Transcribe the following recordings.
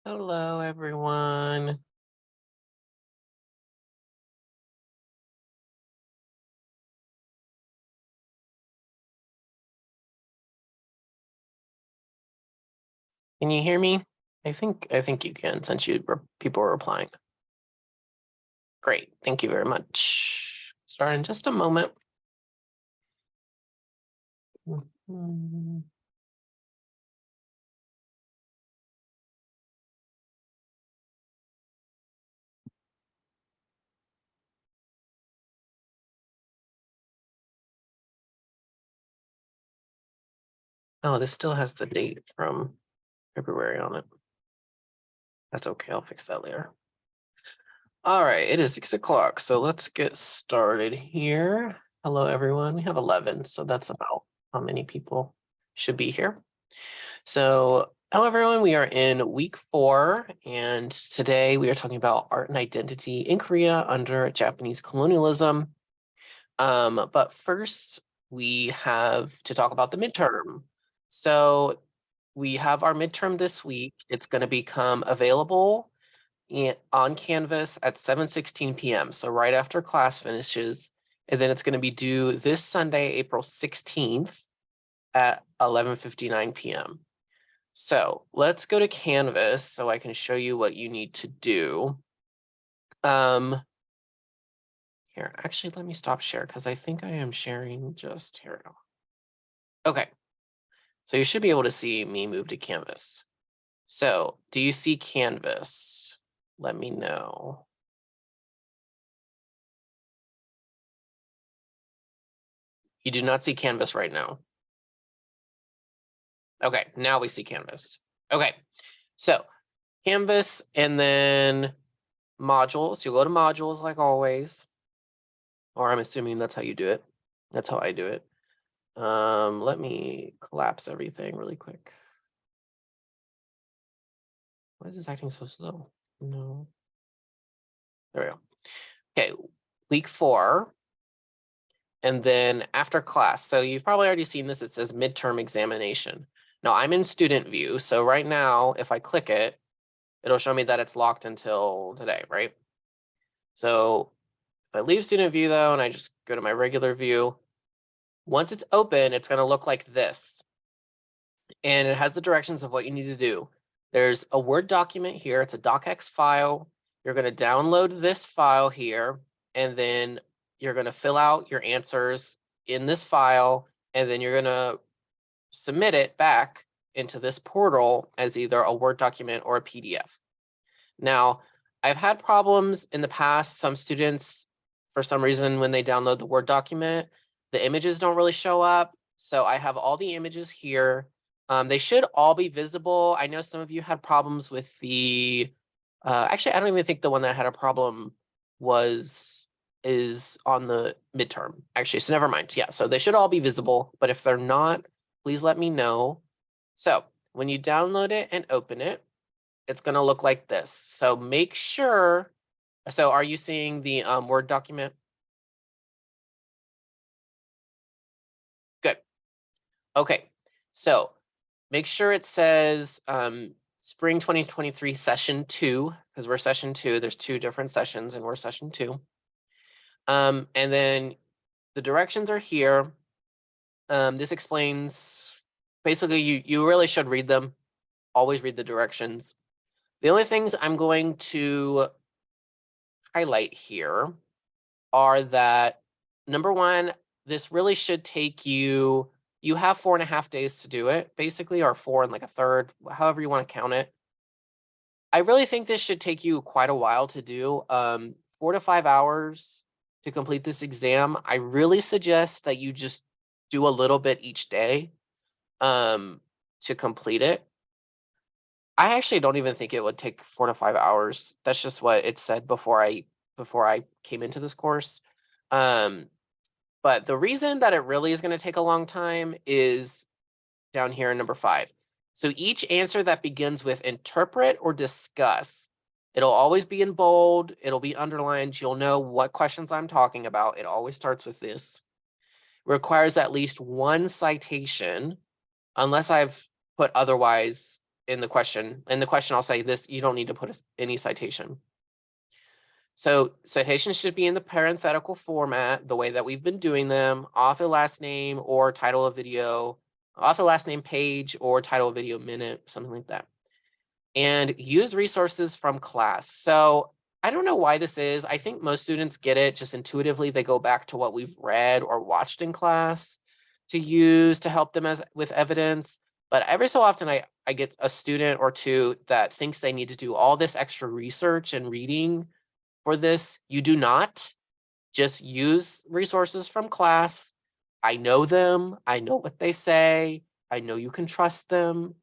Hello, everyone. Can you hear me? I think you can since people were replying. Great. Thank you very much. Start in just a moment. Mhm. Oh, this still has the date from February on it. That's okay. I'll fix that later. All right, it is 6 o'clock, so let's get started here. Hello, everyone. We have 11, so that's about how many people should be here. So, hello everyone, we are in week 4, and today we are talking about art and identity in Korea under Japanese colonialism. But first, we have to talk about the midterm. So, we have our midterm this week. It's going to become available on Canvas at 7:16 p.m. So, right after class finishes, and then it's going to be due this Sunday, April 16th at 11:59 p.m. So let's go to Canvas so I can show you what you need to do. Here, actually, let me stop share because I think I am sharing just here. We go. Okay, so you should be able to see me move to Canvas. So do you see Canvas? Let me know. You do not see Canvas right now. Okay, now we see Canvas. Okay, so Canvas and then modules. You go to modules like always, or I'm assuming that's how you do it. That's how I do it. Let me collapse everything really quick. Why is this acting so slow? No. There we go. Okay, week 4. And then after class. So you've probably already seen this. It says midterm examination. Now I'm in student view. So right now, if I click it, it'll show me that it's locked until today, right? So if I leave student view though, and I just go to my regular view, once it's open, it's going to look like this. And it has the directions of what you need to do. There's a Word document here. It's a docx file. You're going to download this file here, and then you're going to fill out your answers in this file, and then you're going to submit it back into this portal as either a Word document or a PDF. Now, I've had problems in the past. Some students, for some reason, when they download the Word document, the images don't really show up. So I have all the images here. They should all be visible. I know some of you had problems with the, actually, I don't even think the one that had a problem is on the midterm, actually, so never mind. Yeah, so they should all be visible, but if they're not, please let me know. So when you download it and open it, it's going to look like this. So make sure, so are you seeing the Word document? Good. Okay, so make sure it says spring 2023 session 2, because we're session 2. There's 2 different sessions and we're session 2. And then the directions are here. This explains, basically you really should read them. Always read the directions. The only things I'm going to highlight here are that, number one, this really should take you, you have 4.5 days to do it, basically, or 4 and like a third, however you want to count it. I really think this should take you quite a while to do, 4 to 5 hours to complete this exam. I really suggest that you just do a little bit each day to complete it. I actually don't even think it would take 4 to 5 hours. That's just what it said before I came into this course. Um, but the reason that it really is going to take a long time is down here in number 5. So each answer that begins with interpret or discuss, it'll always be in bold, it'll be underlined, you'll know what questions I'm talking about. It always starts with this. Requires at least 1 citation, unless I've put otherwise in the question. In the question, I'll say this, you don't need to put any citation. So citations should be in the parenthetical format, the way that we've been doing them, author last name or title of video, author last name page or title of video minute, something like that. And use resources from class. So I don't know why this is. I think most students get it just intuitively. They go back to what we've read or watched in class to use to help them with evidence. But every so often I get a student or two that thinks they need to do all this extra research and reading for this. You do not. Just use resources from class. I know them. I know what they say. I know you can trust them.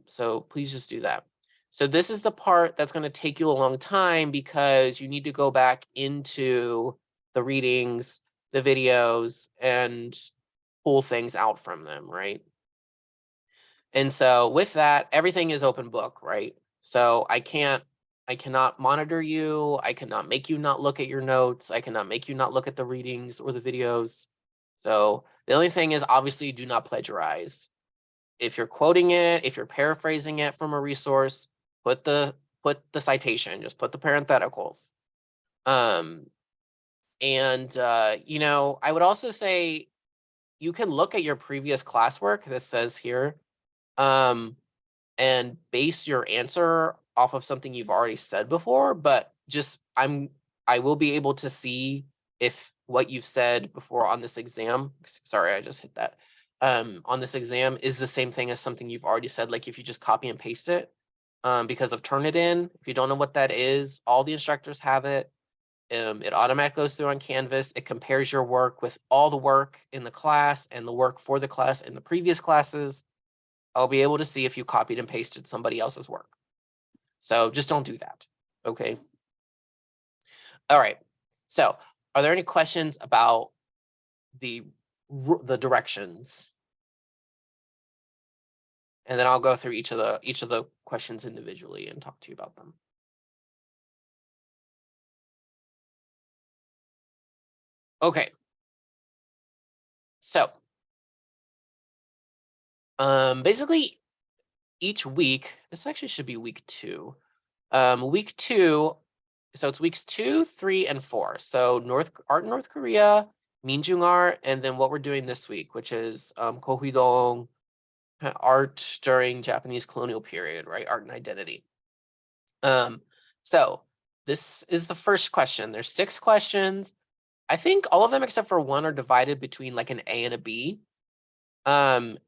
So please just do that. So this is the part that's going to take you a long time because you need to go back into the readings, the videos, and pull things out from them, right? And so with that, everything is open book, right? So I cannot monitor you. I cannot make you not look at your notes. I cannot make you not look at the readings or the videos. So the only thing is obviously do not plagiarize. If you're quoting it, if you're paraphrasing it from a resource, put the citation, just put the parentheticals. You know, I would also say you can look at your previous classwork, this says here, and base your answer off of something you've already said before, but just I will be able to see if what you've said before on this exam, sorry, I just hit that, on this exam is the same thing as something you've already said, like if you just copy and paste it, because of Turnitin. If you don't know what that is, all the instructors have it. It automatically goes through on Canvas. It compares your work with all the work in the class and the work for the class in the previous classes. I'll be able to see if you copied and pasted somebody else's work. So just don't do that, okay? All right, so are there any questions about the directions? And then I'll go through each of the questions individually and talk to you about them. Okay. So, basically each week, this actually should be week 2. Week 2, so it's weeks 2, 3, and 4. So art in North Korea, Minjung art, and then what we're doing this week, which is Kohuidong art during Japanese colonial period, right? Art and identity. So this is the first question. There's 6 questions. I think all of them except for one are divided between like an A and a B. And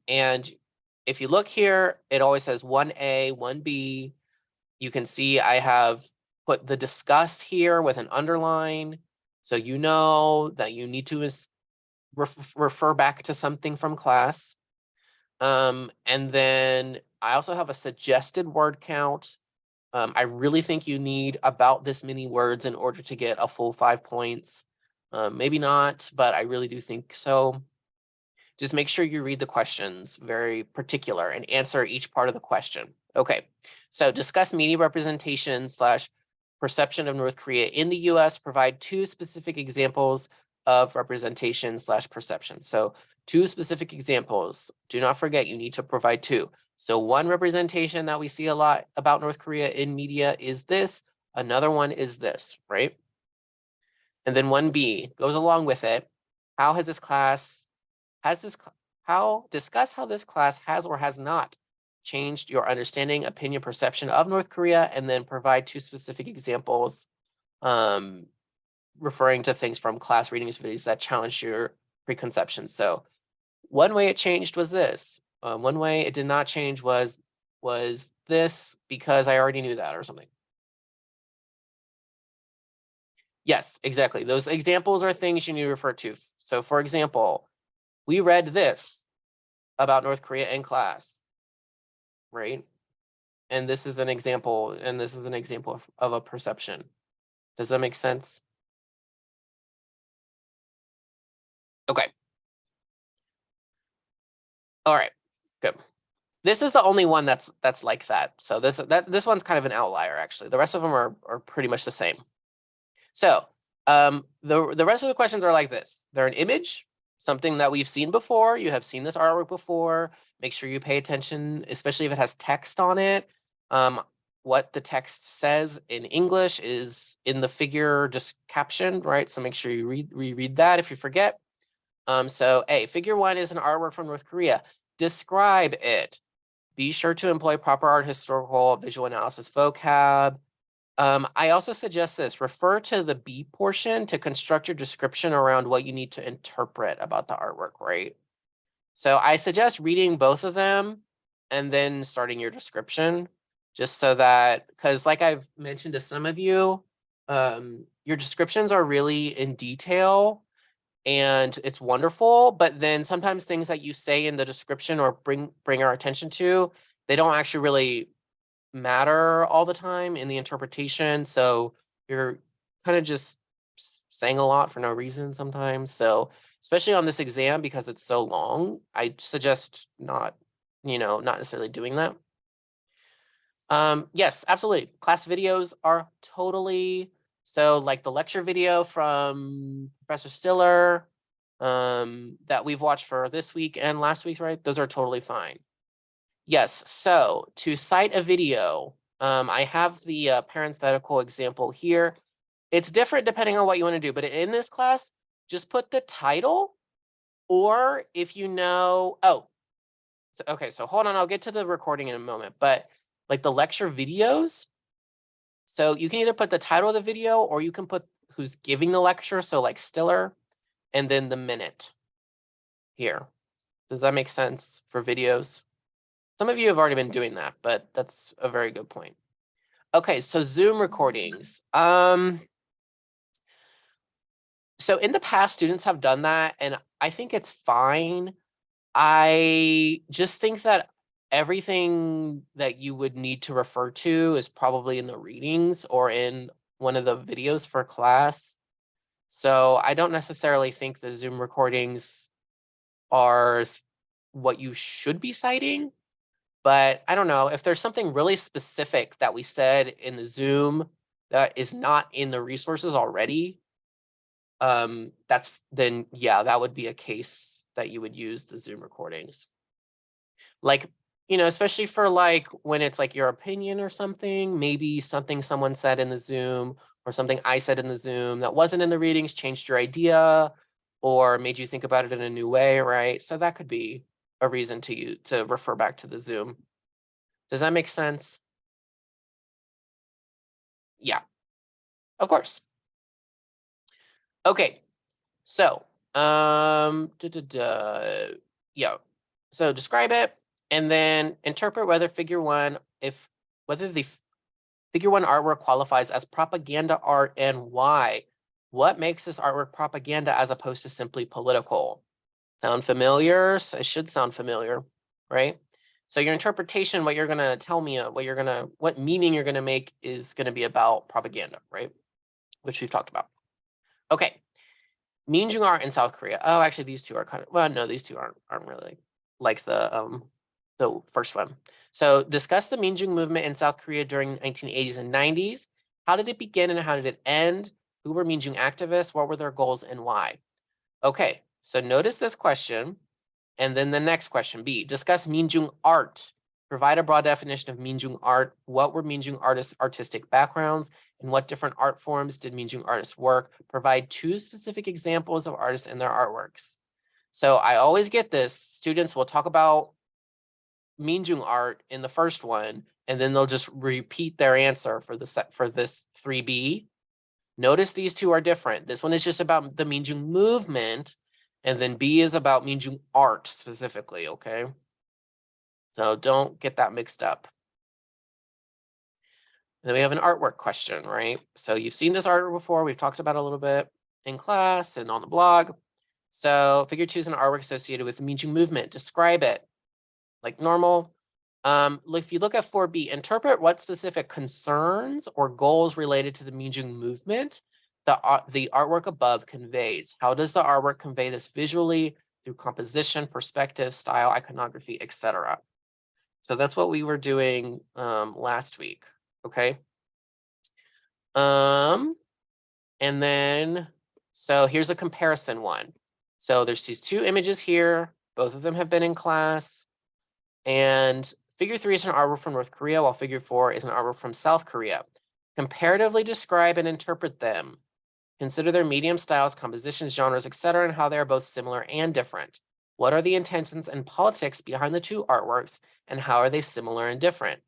if you look here, it always says 1A, 1B. You can see I have put the discuss here with an underline. So you know that you need to refer back to something from class. And then I also have a suggested word count. I really think you need about this many words in order to get a full 5 points. Maybe not, but I really do think so. Just make sure you read the questions very particular and answer each part of the question. Okay, so discuss media representation / perception of North Korea in the US, provide 2 specific examples of representation / perception. So 2 specific examples. Do not forget, you need to provide 2. So one representation that we see a lot about North Korea in media is this. Another one is this, right? And then 1B goes along with it. Discuss how this class has or has not changed your understanding, opinion, perception of North Korea, and then provide 2 specific examples referring to things from class readings videos that challenge your preconceptions. So one way it changed was this. One way it did not change was this because I already knew that or something. Yes, exactly. Those examples are things you need to refer to. So for example, we read this about North Korea in class, right? And this is an example, of a perception. Does that make sense? Okay. All right, good. This is the only one that's like that. So this one's kind of an outlier, actually. The rest of them are pretty much the same. So the rest of the questions are like this. They're an image, something that we've seen before. You have seen this artwork before. Make sure you pay attention, especially if it has text on it. What the text says in English is in the figure just captioned, right? So make sure you reread that if you forget. So A, figure 1 is an artwork from North Korea. Describe it. Be sure to employ proper art historical visual analysis vocab. I also suggest this, refer to the B portion to construct your description around what you need to interpret about the artwork, right? So I suggest reading both of them and then starting your description, just so that, because like I've mentioned to some of you, your descriptions are really in detail and it's wonderful, but then sometimes things that you say in the description or bring our attention to, they don't actually really matter all the time in the interpretation. So you're kind of just saying a lot for no reason sometimes. So especially on this exam, because it's so long, I suggest not necessarily doing that. Yes, absolutely. Class videos are totally, so like the lecture video from Professor Stiller that we've watched for this week and last week, right? Those are totally fine. Yes, so to cite a video, I have the parenthetical example here. It's different depending on what you want to do, but in this class, just put the title, or if you know, okay, so hold on, I'll get to the recording in a moment, but like the lecture videos, so you can either put the title of the video or you can put who's giving the lecture, so like Stiller, and then the minute here. Does that make sense for videos? Some of you have already been doing that, but that's a very good point. Okay, so Zoom recordings. So in the past, students have done that, and I think it's fine. I just think that everything that you would need to refer to is probably in the readings or in one of the videos for class. So I don't necessarily think the Zoom recordings are what you should be citing. But I don't know, if there's something really specific that we said in the Zoom that is not in the resources already, then yeah, that would be a case that you would use the Zoom recordings. Like, especially for like when it's like your opinion or something, maybe something someone said in the Zoom or something I said in the Zoom that wasn't in the readings changed your idea or made you think about it in a new way, right? So that could be a reason to refer back to the Zoom. Does that make sense? Yeah, of course. Okay, so yeah. So describe it and then interpret whether whether the figure 1 artwork qualifies as propaganda art and why. What makes this artwork propaganda as opposed to simply political? Sound familiar? It should sound familiar, right? So your interpretation, what you're going to tell me, what meaning you're going to make is going to be about propaganda, right? Which we've talked about. Okay. Minjung art in South Korea. Oh, actually, these two are kind of, well, no, these two aren't really like the first one. So discuss the Minjung movement in South Korea during the 1980s and 90s. How did it begin and how did it end? Who were Minjung activists? What were their goals and why? Okay, so notice this question. And then the next question, B, discuss Minjung art. Provide a broad definition of Minjung art. What were Minjung artists' artistic backgrounds? In what different art forms did Minjung artists work? Provide 2 specific examples of artists and their artworks. So I always get this. Students will talk about Minjung art in the first one, and then they'll just repeat their answer for this 3B. Notice these two are different. This one is just about the Minjung movement, and then B is about Minjung art specifically, okay? So don't get that mixed up. Then we have an artwork question, right? So you've seen this artwork before. We've talked about it a little bit in class and on the blog. So figure 2 is an artwork associated with the Minjung movement. Describe it like normal. If you look at 4B, interpret what specific concerns or goals related to the Minjung movement the artwork above conveys. How does the artwork convey this visually through composition, perspective, style, iconography, etc.? So that's what we were doing last week. Okay. And then, so here's a comparison one. So there's these 2 images here. Both of them have been in class. And figure 3 is an artwork from North Korea, while figure 4 is an artwork from South Korea. Comparatively describe and interpret them. Consider their medium styles, compositions, genres, etc., and how they are both similar and different. What are the intentions and politics behind the two artworks, and how are they similar and different?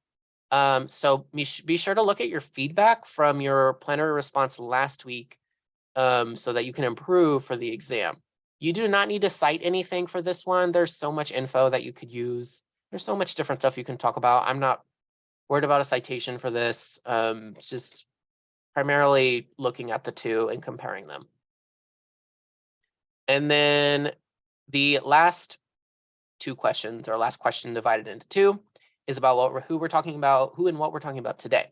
So be sure to look at your feedback from your plenary response last week, so that you can improve for the exam. You do not need to cite anything for this one. There's so much info that you could use. There's so much different stuff you can talk about. I'm not worried about a citation for this. Just primarily looking at the two and comparing them. And then the last two questions, or last question divided into two, is about who we're talking about, who and what we're talking about today.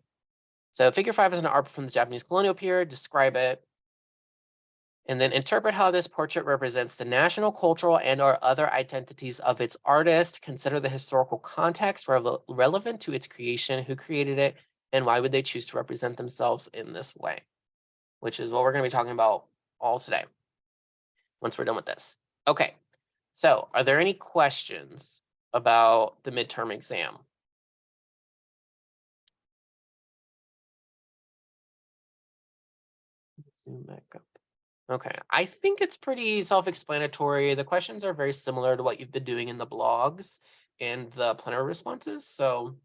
So figure 5 is an art from the Japanese colonial period. Describe it. And then interpret how this portrait represents the national, cultural, and/or other identities of its artist. Consider the historical context relevant to its creation, who created it, and why would they choose to represent themselves in this way, which is what we're going to be talking about all today once we're done with this. Okay, so are there any questions about the midterm exam? Zoom back up. Okay, I think it's pretty self-explanatory. The questions are very similar to what you've been doing in the blogs and the plenary responses. So,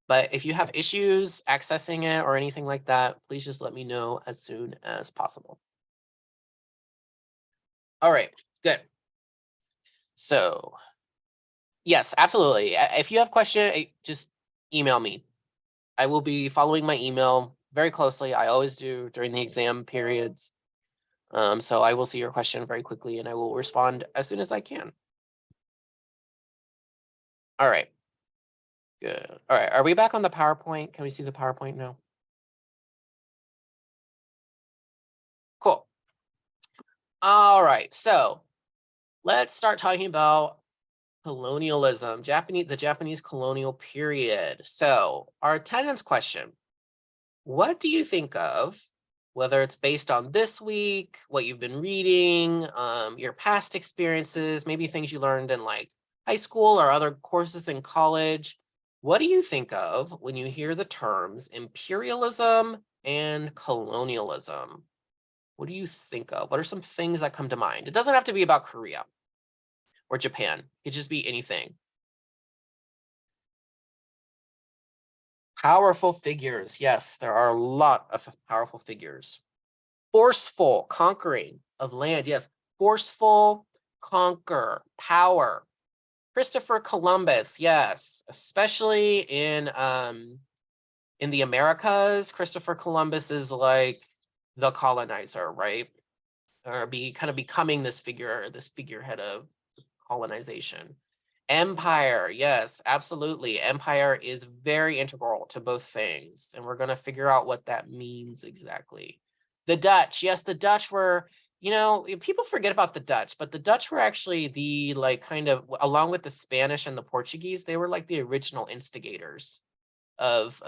but if you have issues accessing it or anything like that, please just let me know as soon as possible. All right, good. So, yes, absolutely. If you have questions, just email me. I will be following my email very closely. I always do during the exam periods. So I will see your question very quickly and I will respond as soon as I can. All right. Good. All right. Are we back on the PowerPoint? Can we see the PowerPoint now? Cool. All right. So let's start talking about colonialism, the Japanese colonial period. So our attendance question: what do you think of, whether it's based on this week, what you've been reading, your past experiences, maybe things you learned in like high school or other courses in college? What do you think of when you hear the terms imperialism and colonialism? What do you think of? What are some things that come to mind? It doesn't have to be about Korea or Japan. It could just be anything. Powerful figures. Yes, there are a lot of powerful figures. Forceful conquering of land. Yes, forceful, conquer, power. Christopher Columbus. Yes, especially in the Americas. Christopher Columbus is like the colonizer, right? Or kind of becoming this figurehead of colonization. Empire, yes, absolutely. Empire is very integral to both things, and we're going to figure out what that means exactly. The Dutch, yes, the Dutch were, people forget about the Dutch, but the Dutch were actually the kind of, along with the Spanish and the Portuguese, they were like the original instigators of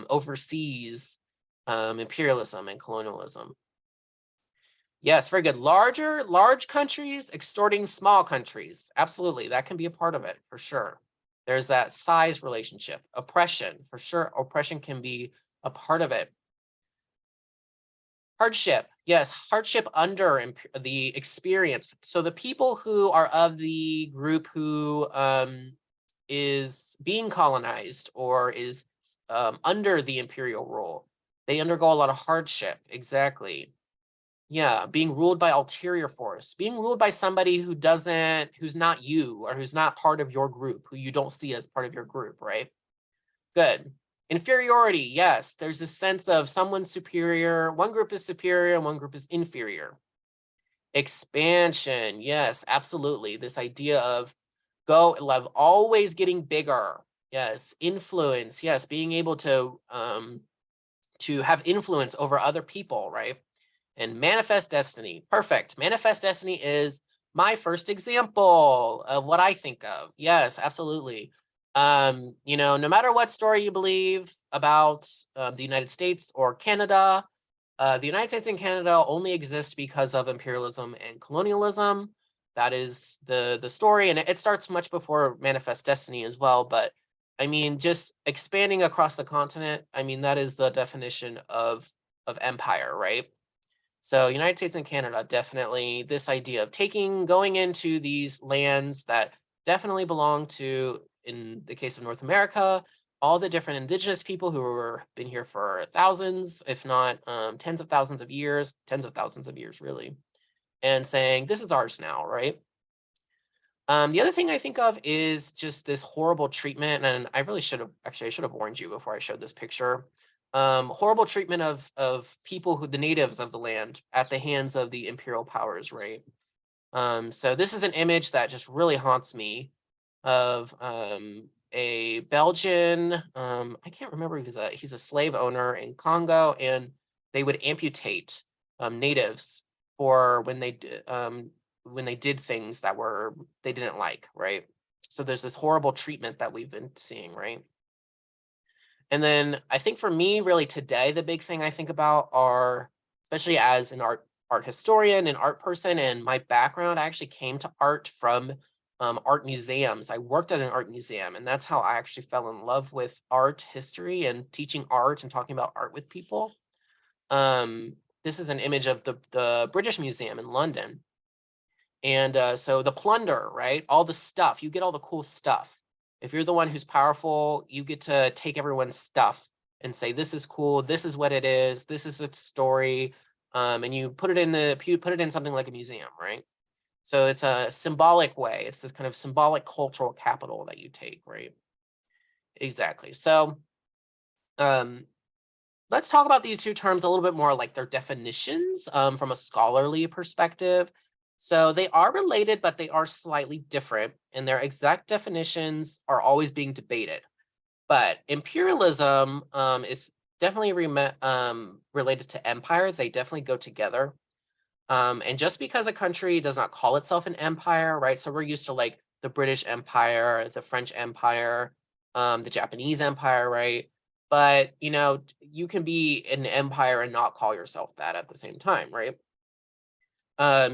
overseas imperialism and colonialism. Yes, very good. Large countries extorting small countries. Absolutely. That can be a part of it for sure. There's that size relationship. Oppression, for sure. Oppression can be a part of it. Hardship. Yes, hardship under the experience. So the people who are of the group who is being colonized or is under the imperial rule, they undergo a lot of hardship. Exactly. Yeah, being ruled by ulterior force, being ruled by somebody who's not you, or who's not part of your group, who you don't see as part of your group, right? Good. Inferiority, yes, there's a sense of someone superior, one group is superior and one group is inferior. Expansion, yes, absolutely. This idea of always getting bigger. Yes, influence, yes, being able to have influence over other people, right? And manifest destiny. Perfect. Manifest destiny is my first example of what I think of. Yes, absolutely. No matter what story you believe about the United States or Canada, the United States and Canada only exist because of imperialism and colonialism. That is the story, and it starts much before Manifest Destiny as well. But I mean, just expanding across the continent, I mean, that is the definition of empire, right? So United States and Canada, definitely this idea of going into these lands that definitely belong to, in the case of North America, all the different indigenous people who were been here for thousands, if not tens of thousands of years, really, and saying, this is ours now, right? The other thing I think of is just this horrible treatment, and I really should have, actually, I should have warned you before I showed this picture. Horrible treatment of people the natives of the land at the hands of the imperial powers, right? So this is an image that just really haunts me of a Belgian, I can't remember if he's a slave owner in Congo, and they would amputate natives for when they did things that they didn't like, right? So there's this horrible treatment that we've been seeing, right? And then I think for me, really today, the big thing I think about are, especially as an art historian and art person, and my background, I actually came to art from art museums. I worked at an art museum, and that's how I actually fell in love with art history and teaching art and talking about art with people. This is an image of the British Museum in London. And so the plunder, right? All the stuff, you get all the cool stuff. If you're the one who's powerful, you get to take everyone's stuff and say, this is cool, this is what it is, this is its story. And you put it in something like a museum, right? So it's a symbolic way. It's this kind of symbolic cultural capital that you take, right? Exactly. So let's talk about these two terms a little bit more, like their definitions from a scholarly perspective. So they are related, but they are slightly different, and their exact definitions are always being debated. But imperialism is definitely related to empire. They definitely go together. And just because a country does not call itself an empire, right? So we're used to like the British Empire, the French Empire, the Japanese Empire, right? But you can be an empire and not call yourself that at the same time, right?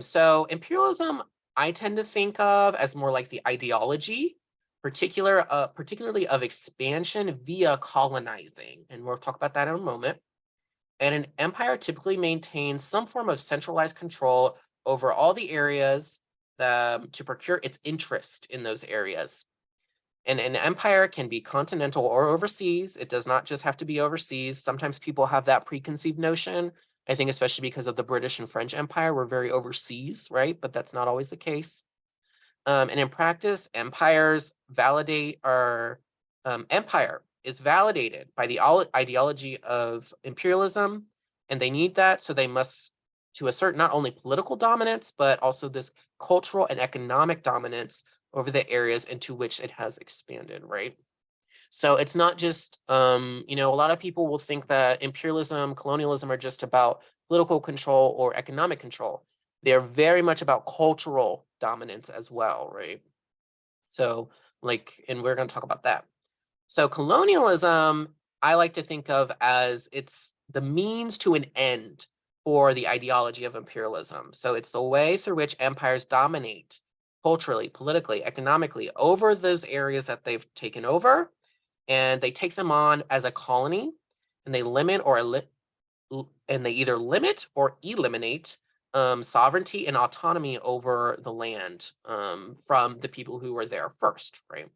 So imperialism, I tend to think of as more like the ideology, particularly of expansion via colonizing, and we'll talk about that in a moment. And an empire typically maintains some form of centralized control over all the areas to procure its interest in those areas. And an empire can be continental or overseas. It does not just have to be overseas. Sometimes people have that preconceived notion. I think especially because of the British and French Empire, we're very overseas, right? But that's not always the case. And in practice, empire is validated by the ideology of imperialism, and they need that, so they must to assert not only political dominance, but also this cultural and economic dominance over the areas into which it has expanded, right? So it's not just, a lot of people will think that imperialism, colonialism are just about political control or economic control. They're very much about cultural dominance as well, right? So, and we're going to talk about that. So colonialism, I like to think of as it's the means to an end for the ideology of imperialism. So it's the way through which empires dominate culturally, politically, economically over those areas that they've taken over, and they take them on as a colony, and they either limit or eliminate sovereignty and autonomy over the land from the people who were there first, right?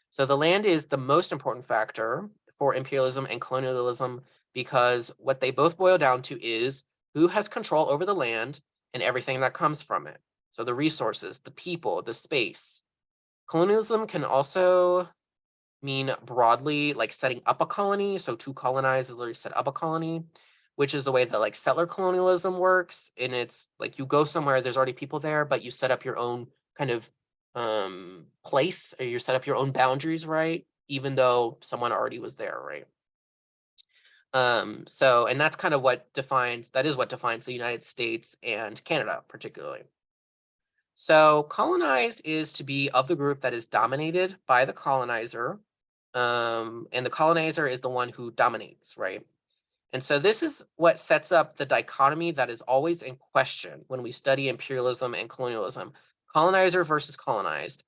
So the land is the most important factor for imperialism and colonialism because what they both boil down to is who has control over the land and everything that comes from it. So the resources, the people, the space. Colonialism can also mean broadly like setting up a colony. So to colonize is literally set up a colony, which is the way that like settler colonialism works. And it's like you go somewhere, there's already people there, but you set up your own kind of place, or you set up your own boundaries, right? Even though someone already was there, right? And that's kind of that is what defines the United States and Canada particularly. So colonize is to be of the group that is dominated by the colonizer, and the colonizer is the one who dominates, right? And so this is what sets up the dichotomy that is always in question when we study imperialism and colonialism. colonizer versus colonized.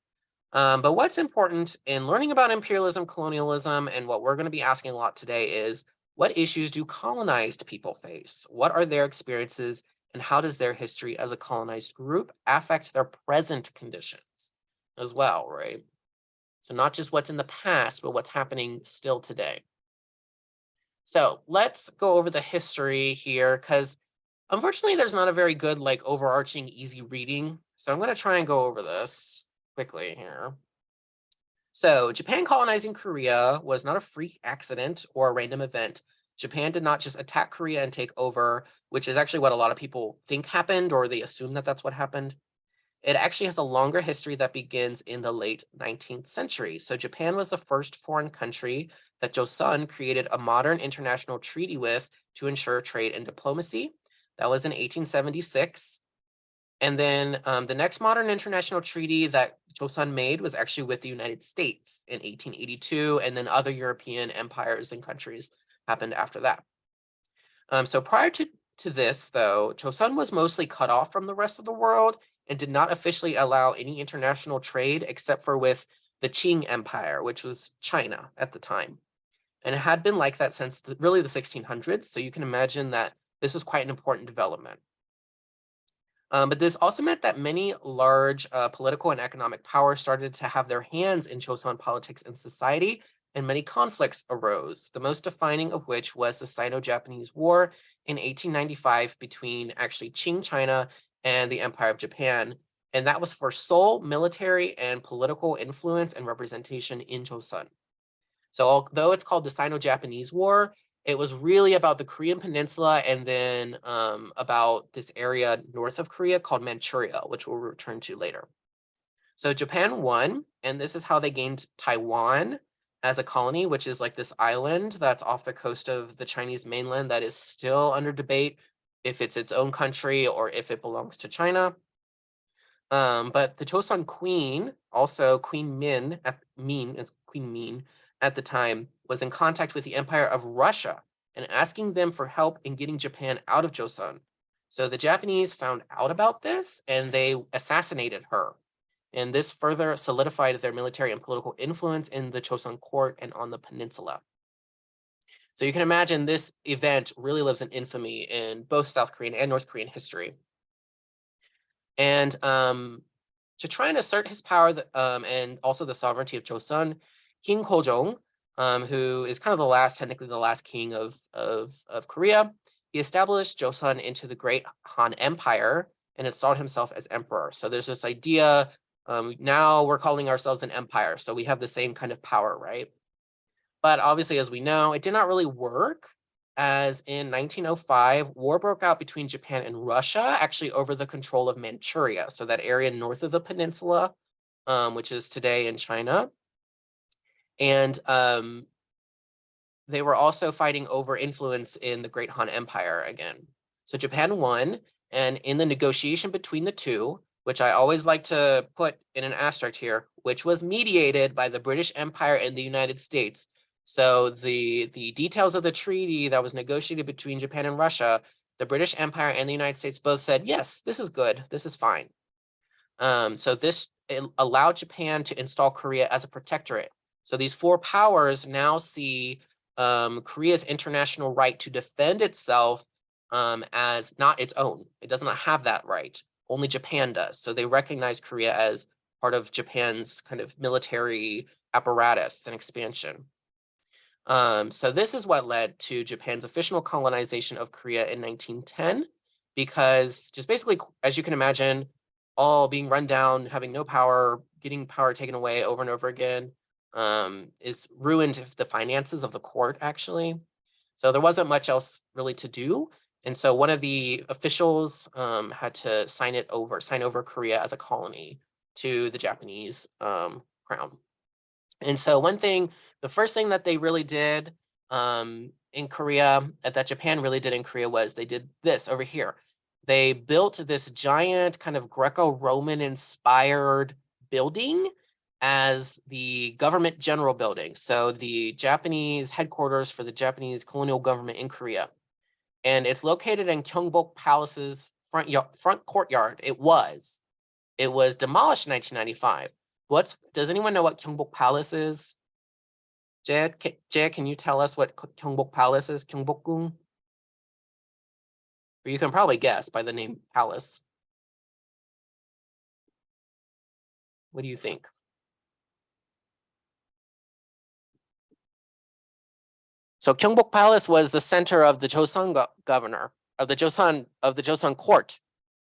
But what's important in learning about imperialism, colonialism, and what we're going to be asking a lot today is, what issues do colonized people face? What are their experiences, and how does their history as a colonized group affect their present conditions as well, right? So not just what's in the past, but what's happening still today. So let's go over the history here, because unfortunately there's not a very good like overarching easy reading. So I'm going to try and go over this quickly here. So Japan colonizing Korea was not a freak accident or a random event. Japan did not just attack Korea and take over, which is actually what a lot of people think happened, or they assume that that's what happened. It actually has a longer history that begins in the late 19th century. So Japan was the first foreign country that Joseon created a modern international treaty with to ensure trade and diplomacy. That was in 1876. And then the next modern international treaty that Joseon made was actually with the United States in 1882, and then other European empires and countries happened after that. So prior to this, though, Joseon was mostly cut off from the rest of the world and did not officially allow any international trade except for with the Qing Empire, which was China at the time. And it had been like that since really the 1600s, so you can imagine that this was quite an important development. But this also meant that many large political and economic powers started to have their hands in Joseon politics and society, and many conflicts arose, the most defining of which was the Sino-Japanese War in 1895 between actually Qing China and the Empire of Japan. And that was for sole military and political influence and representation in Joseon. So although it's called the Sino-Japanese War, it was really about the Korean Peninsula and then about this area north of Korea called Manchuria, which we'll return to later. So Japan won, and this is how they gained Taiwan as a colony, which is like this island that's off the coast of the Chinese mainland that is still under debate if it's its own country or if it belongs to China. But the Joseon Queen, also Queen Min, it's Queen Min at the time, was in contact with the Empire of Russia and asking them for help in getting Japan out of Joseon. So the Japanese found out about this and they assassinated her. And this further solidified their military and political influence in the Joseon court and on the peninsula. So you can imagine this event really lives in infamy in both South Korean and North Korean history. And to try and assert his power and also the sovereignty of Joseon, King Kojong, who is kind of technically the last king of Korea, he established Joseon into the Great Han Empire and installed himself as emperor. So there's this idea, now we're calling ourselves an empire, so we have the same kind of power, right? But obviously, as we know, it did not really work, as in 1905, war broke out between Japan and Russia, actually over the control of Manchuria, so that area north of the peninsula, which is today in China. And they were also fighting over influence in the Great Han Empire again. So Japan won, and in the negotiation between the two, which I always like to put in an asterisk here, which was mediated by the British Empire and the United States. So the details of the treaty that was negotiated between Japan and Russia, the British Empire and the United States both said, yes, this is good, this is fine. So this allowed Japan to install Korea as a protectorate. So these four powers now see Korea's international right to defend itself as not its own. It does not have that right. Only Japan does. So they recognize Korea as part of Japan's kind of military apparatus and expansion. So this is what led to Japan's official colonization of Korea in 1910, because just basically, as you can imagine, all being run down, having no power, getting power taken away over and over again, is ruined the finances of the court, actually. So there wasn't much else really to do. And so one of the officials had to sign over Korea as a colony to the Japanese crown. And so the first thing that they really did in Korea, that Japan really did in Korea, was they did this over here. They built this giant kind of Greco-Roman inspired building as the government general building. So the Japanese headquarters for the Japanese colonial government in Korea. And it's located in Gyeongbok Palace's front courtyard. It was. It was demolished in 1995. Does anyone know what Gyeongbok Palace is? Jed, can you tell us what Gyeongbok Palace is? Gyeongbokgung? Or you can probably guess by the name Palace. What do you think? So Gyeongbok Palace was the center of the Joseon governor of the Joseon court.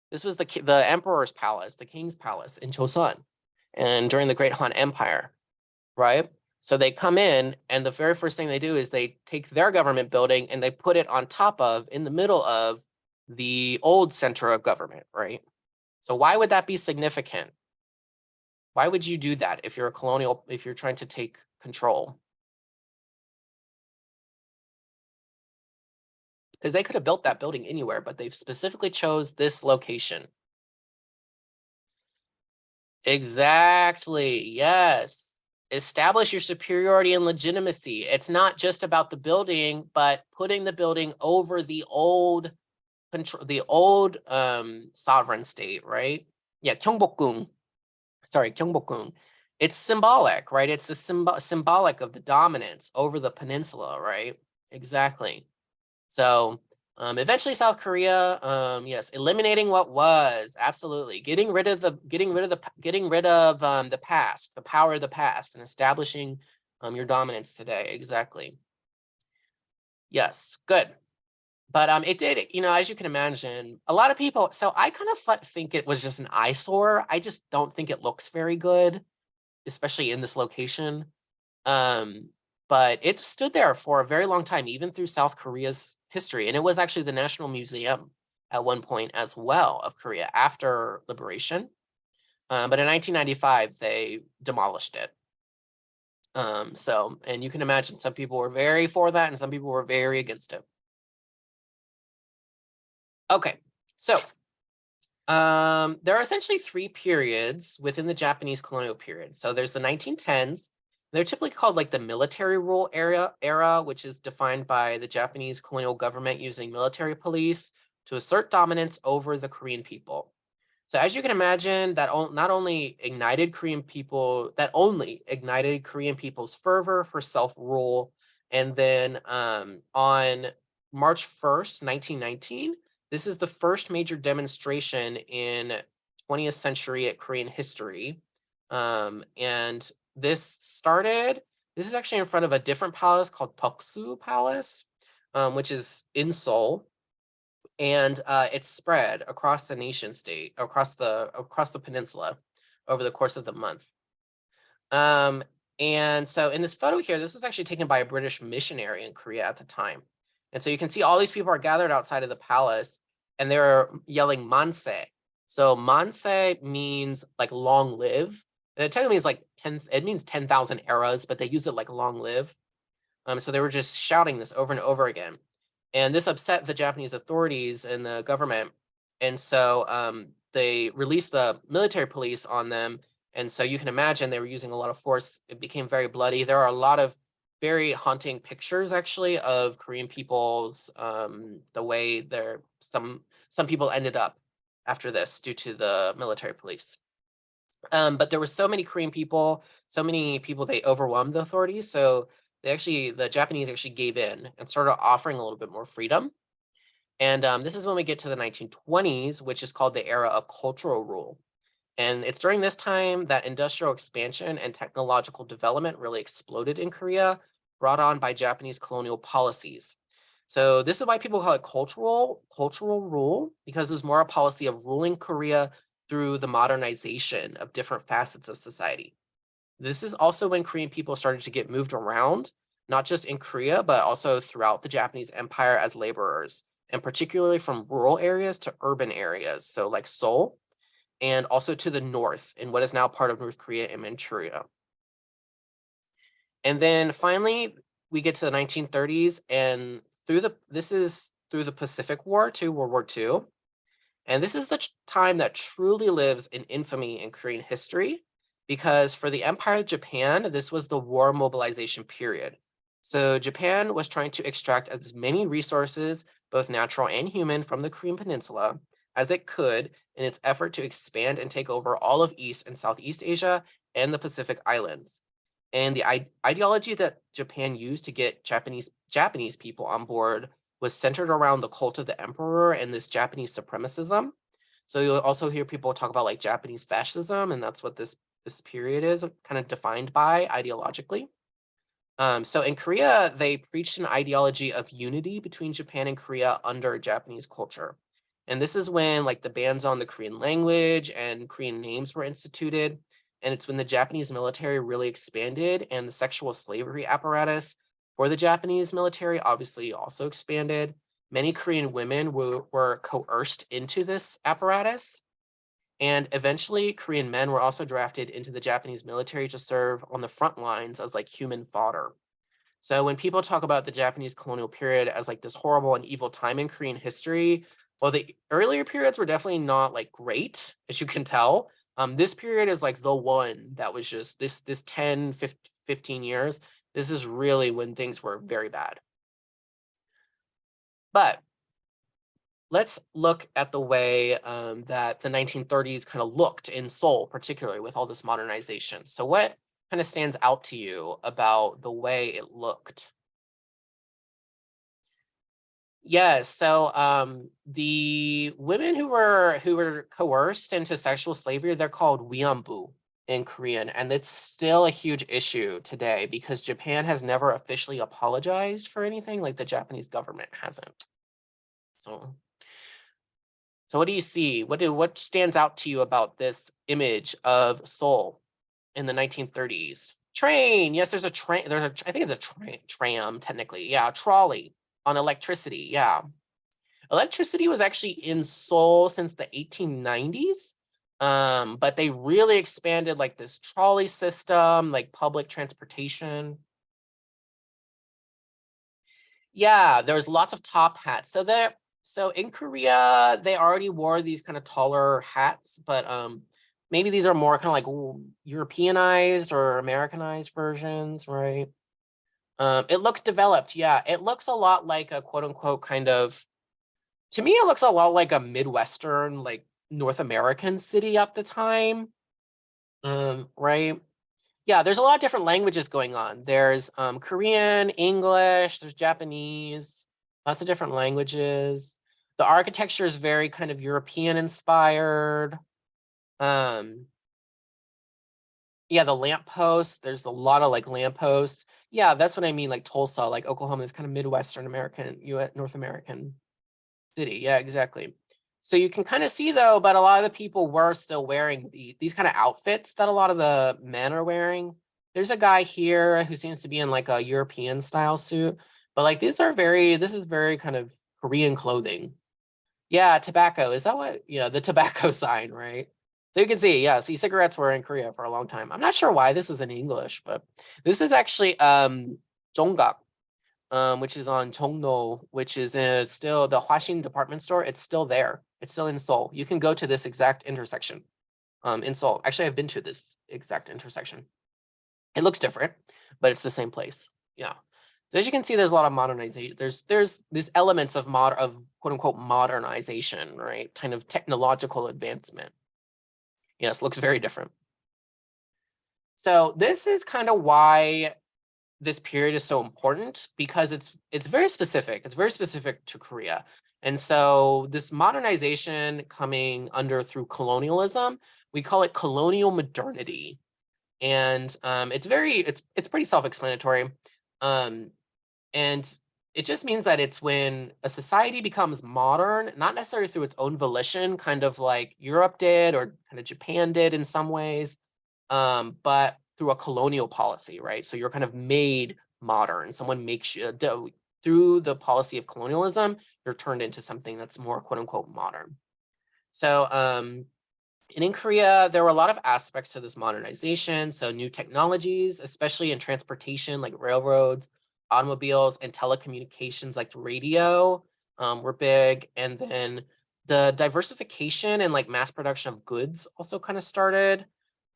This was the emperor's palace, the king's palace in Joseon, and during the Great Han Empire, right? So they come in, and the very first thing they do is they take their government building and they put it on top of, in the middle of, the old center of government, right? So why would that be significant? Why would you do that if you're if you're trying to take control? Because they could have built that building anywhere, but they've specifically chose this location. Exactly, yes. Establish your superiority and legitimacy. It's not just about the building, but putting the building over the old sovereign state, right? Yeah, Gyeongbokgung. Sorry, Gyeongbokgung. It's symbolic, right? It's the symbolic of the dominance over the peninsula, right? Exactly. So eventually South Korea, yes, eliminating what was, absolutely. Getting rid of the past, the power of the past, and establishing your dominance today. Exactly. Yes, good. But it did, as you can imagine, a lot of people, so I kind of think it was just an eyesore. I just don't think it looks very good, especially in this location. But it stood there for a very long time, even through South Korea's history. And it was actually the National Museum at one point as well of Korea after liberation. But in 1995, they demolished it. And you can imagine some people were very for that and some people were very against it. Okay, so there are essentially three periods within the Japanese colonial period. So there's the 1910s. They're typically called like the military rule era, which is defined by the Japanese colonial government using military police to assert dominance over the Korean people. So as you can imagine, that not only ignited Korean people's fervor for self-rule. And then on March 1st, 1919, this is the first major demonstration in 20th century Korean history. And this is actually in front of a different palace called Toksu Palace, which is in Seoul. And it's spread across the nation state, across the peninsula over the course of the month. And so in this photo here, this was actually taken by a British missionary in Korea at the time. And so you can see all these people are gathered outside of the palace and they're yelling manse. So manse means like long live. And it technically means like it means 10,000 eras, but they use it like long live. So they were just shouting this over and over again. And this upset the Japanese authorities and the government. And so they released the military police on them. And so you can imagine they were using a lot of force. It became very bloody. There are a lot of very haunting pictures, actually, of Korean people's, the way some people ended up after this due to the military police. But there were so many Korean people, they overwhelmed the authorities. So the Japanese actually gave in and started offering a little bit more freedom. And this is when we get to the 1920s, which is called the era of cultural rule. And it's during this time that industrial expansion and technological development really exploded in Korea, brought on by Japanese colonial policies. So this is why people call it cultural rule, because it was more a policy of ruling Korea through the modernization of different facets of society. This is also when Korean people started to get moved around, not just in Korea, but also throughout the Japanese Empire as laborers, and particularly from rural areas to urban areas, so like Seoul, and also to the north in what is now part of North Korea and Manchuria. And then finally, we get to the 1930s, and this is through the Pacific War to World War II. And this is the time that truly lives in infamy in Korean history, because for the Empire of Japan, this was the war mobilization period. So Japan was trying to extract as many resources, both natural and human, from the Korean Peninsula as it could in its effort to expand and take over all of East and Southeast Asia and the Pacific Islands. And the ideology that Japan used to get Japanese people on board was centered around the cult of the emperor and this Japanese supremacism. So you'll also hear people talk about like Japanese fascism, and that's what this period is kind of defined by ideologically. So in Korea, they preached an ideology of unity between Japan and Korea under Japanese culture. And this is when like the bans on the Korean language and Korean names were instituted. And it's when the Japanese military really expanded and the sexual slavery apparatus for the Japanese military obviously also expanded. Many Korean women were coerced into this apparatus. And eventually, Korean men were also drafted into the Japanese military to serve on the front lines as like human fodder. So when people talk about the Japanese colonial period as like this horrible and evil time in Korean history, well, the earlier periods were definitely not like great, as you can tell. This period is like the one that was just this 10, 15 years. This is really when things were very bad. But let's look at the way that the 1930s kind of looked in Seoul, particularly with all this modernization. So what kind of stands out to you about the way it looked? Yes, so the women who were coerced into sexual slavery, they're called wianbu in Korean, and it's still a huge issue today because Japan has never officially apologized for anything, like the Japanese government hasn't. So what do you see? What stands out to you about this image of Seoul in the 1930s? Train. Yes, there's a train. I think it's a tram technically. Yeah, a trolley on electricity. Yeah. Electricity was actually in Seoul since the 1890s. But they really expanded like this trolley system, like public transportation. Yeah, there's lots of top hats. So in Korea, they already wore these kind of taller hats, but maybe these are more kind of like Europeanized or Americanized versions, right? It looks developed, yeah. It looks a lot like a quote unquote kind of, to me, it looks a lot like a Midwestern, like North American city at the time. Right? Yeah, there's a lot of different languages going on. There's Korean, English, there's Japanese, lots of different languages. The architecture is very kind of European inspired. Yeah, the lampposts, there's a lot of like lampposts. Yeah, that's what I mean, like Tulsa, like Oklahoma is kind of Midwestern American, US, North American city. Yeah, exactly. So you can kind of see though, but a lot of the people were still wearing these kind of outfits that a lot of the men are wearing. There's a guy here who seems to be in like a European style suit, but like this is very kind of Korean clothing. Yeah, tobacco. Is that what, the tobacco sign, right? So you can see, yeah, see cigarettes were in Korea for a long time. I'm not sure why this is in English, but this is actually Jonggak, which is on Chongno, which is still the Hwaxin department store. It's still there. It's still in Seoul. You can go to this exact intersection in Seoul. Actually, I've been to this exact intersection. It looks different, but it's the same place. Yeah. So as you can see, there's a lot of modernization. There's these elements of quote unquote modernization, right? Kind of technological advancement. Yes, looks very different. So this is kind of why this period is so important, because it's very specific. It's very specific to Korea. And so this modernization coming under through colonialism, we call it colonial modernity. And it's pretty self-explanatory. And it just means that it's when a society becomes modern, not necessarily through its own volition, kind of like Europe did or kind of Japan did in some ways, but through a colonial policy, right? So you're kind of made modern. Someone makes you, through the policy of colonialism, you're turned into something that's more quote unquote modern. So, and in Korea, there were a lot of aspects to this modernization. So new technologies, especially in transportation, like railroads, automobiles, and telecommunications like radio, were big. And then the diversification and like mass production of goods also kind of started.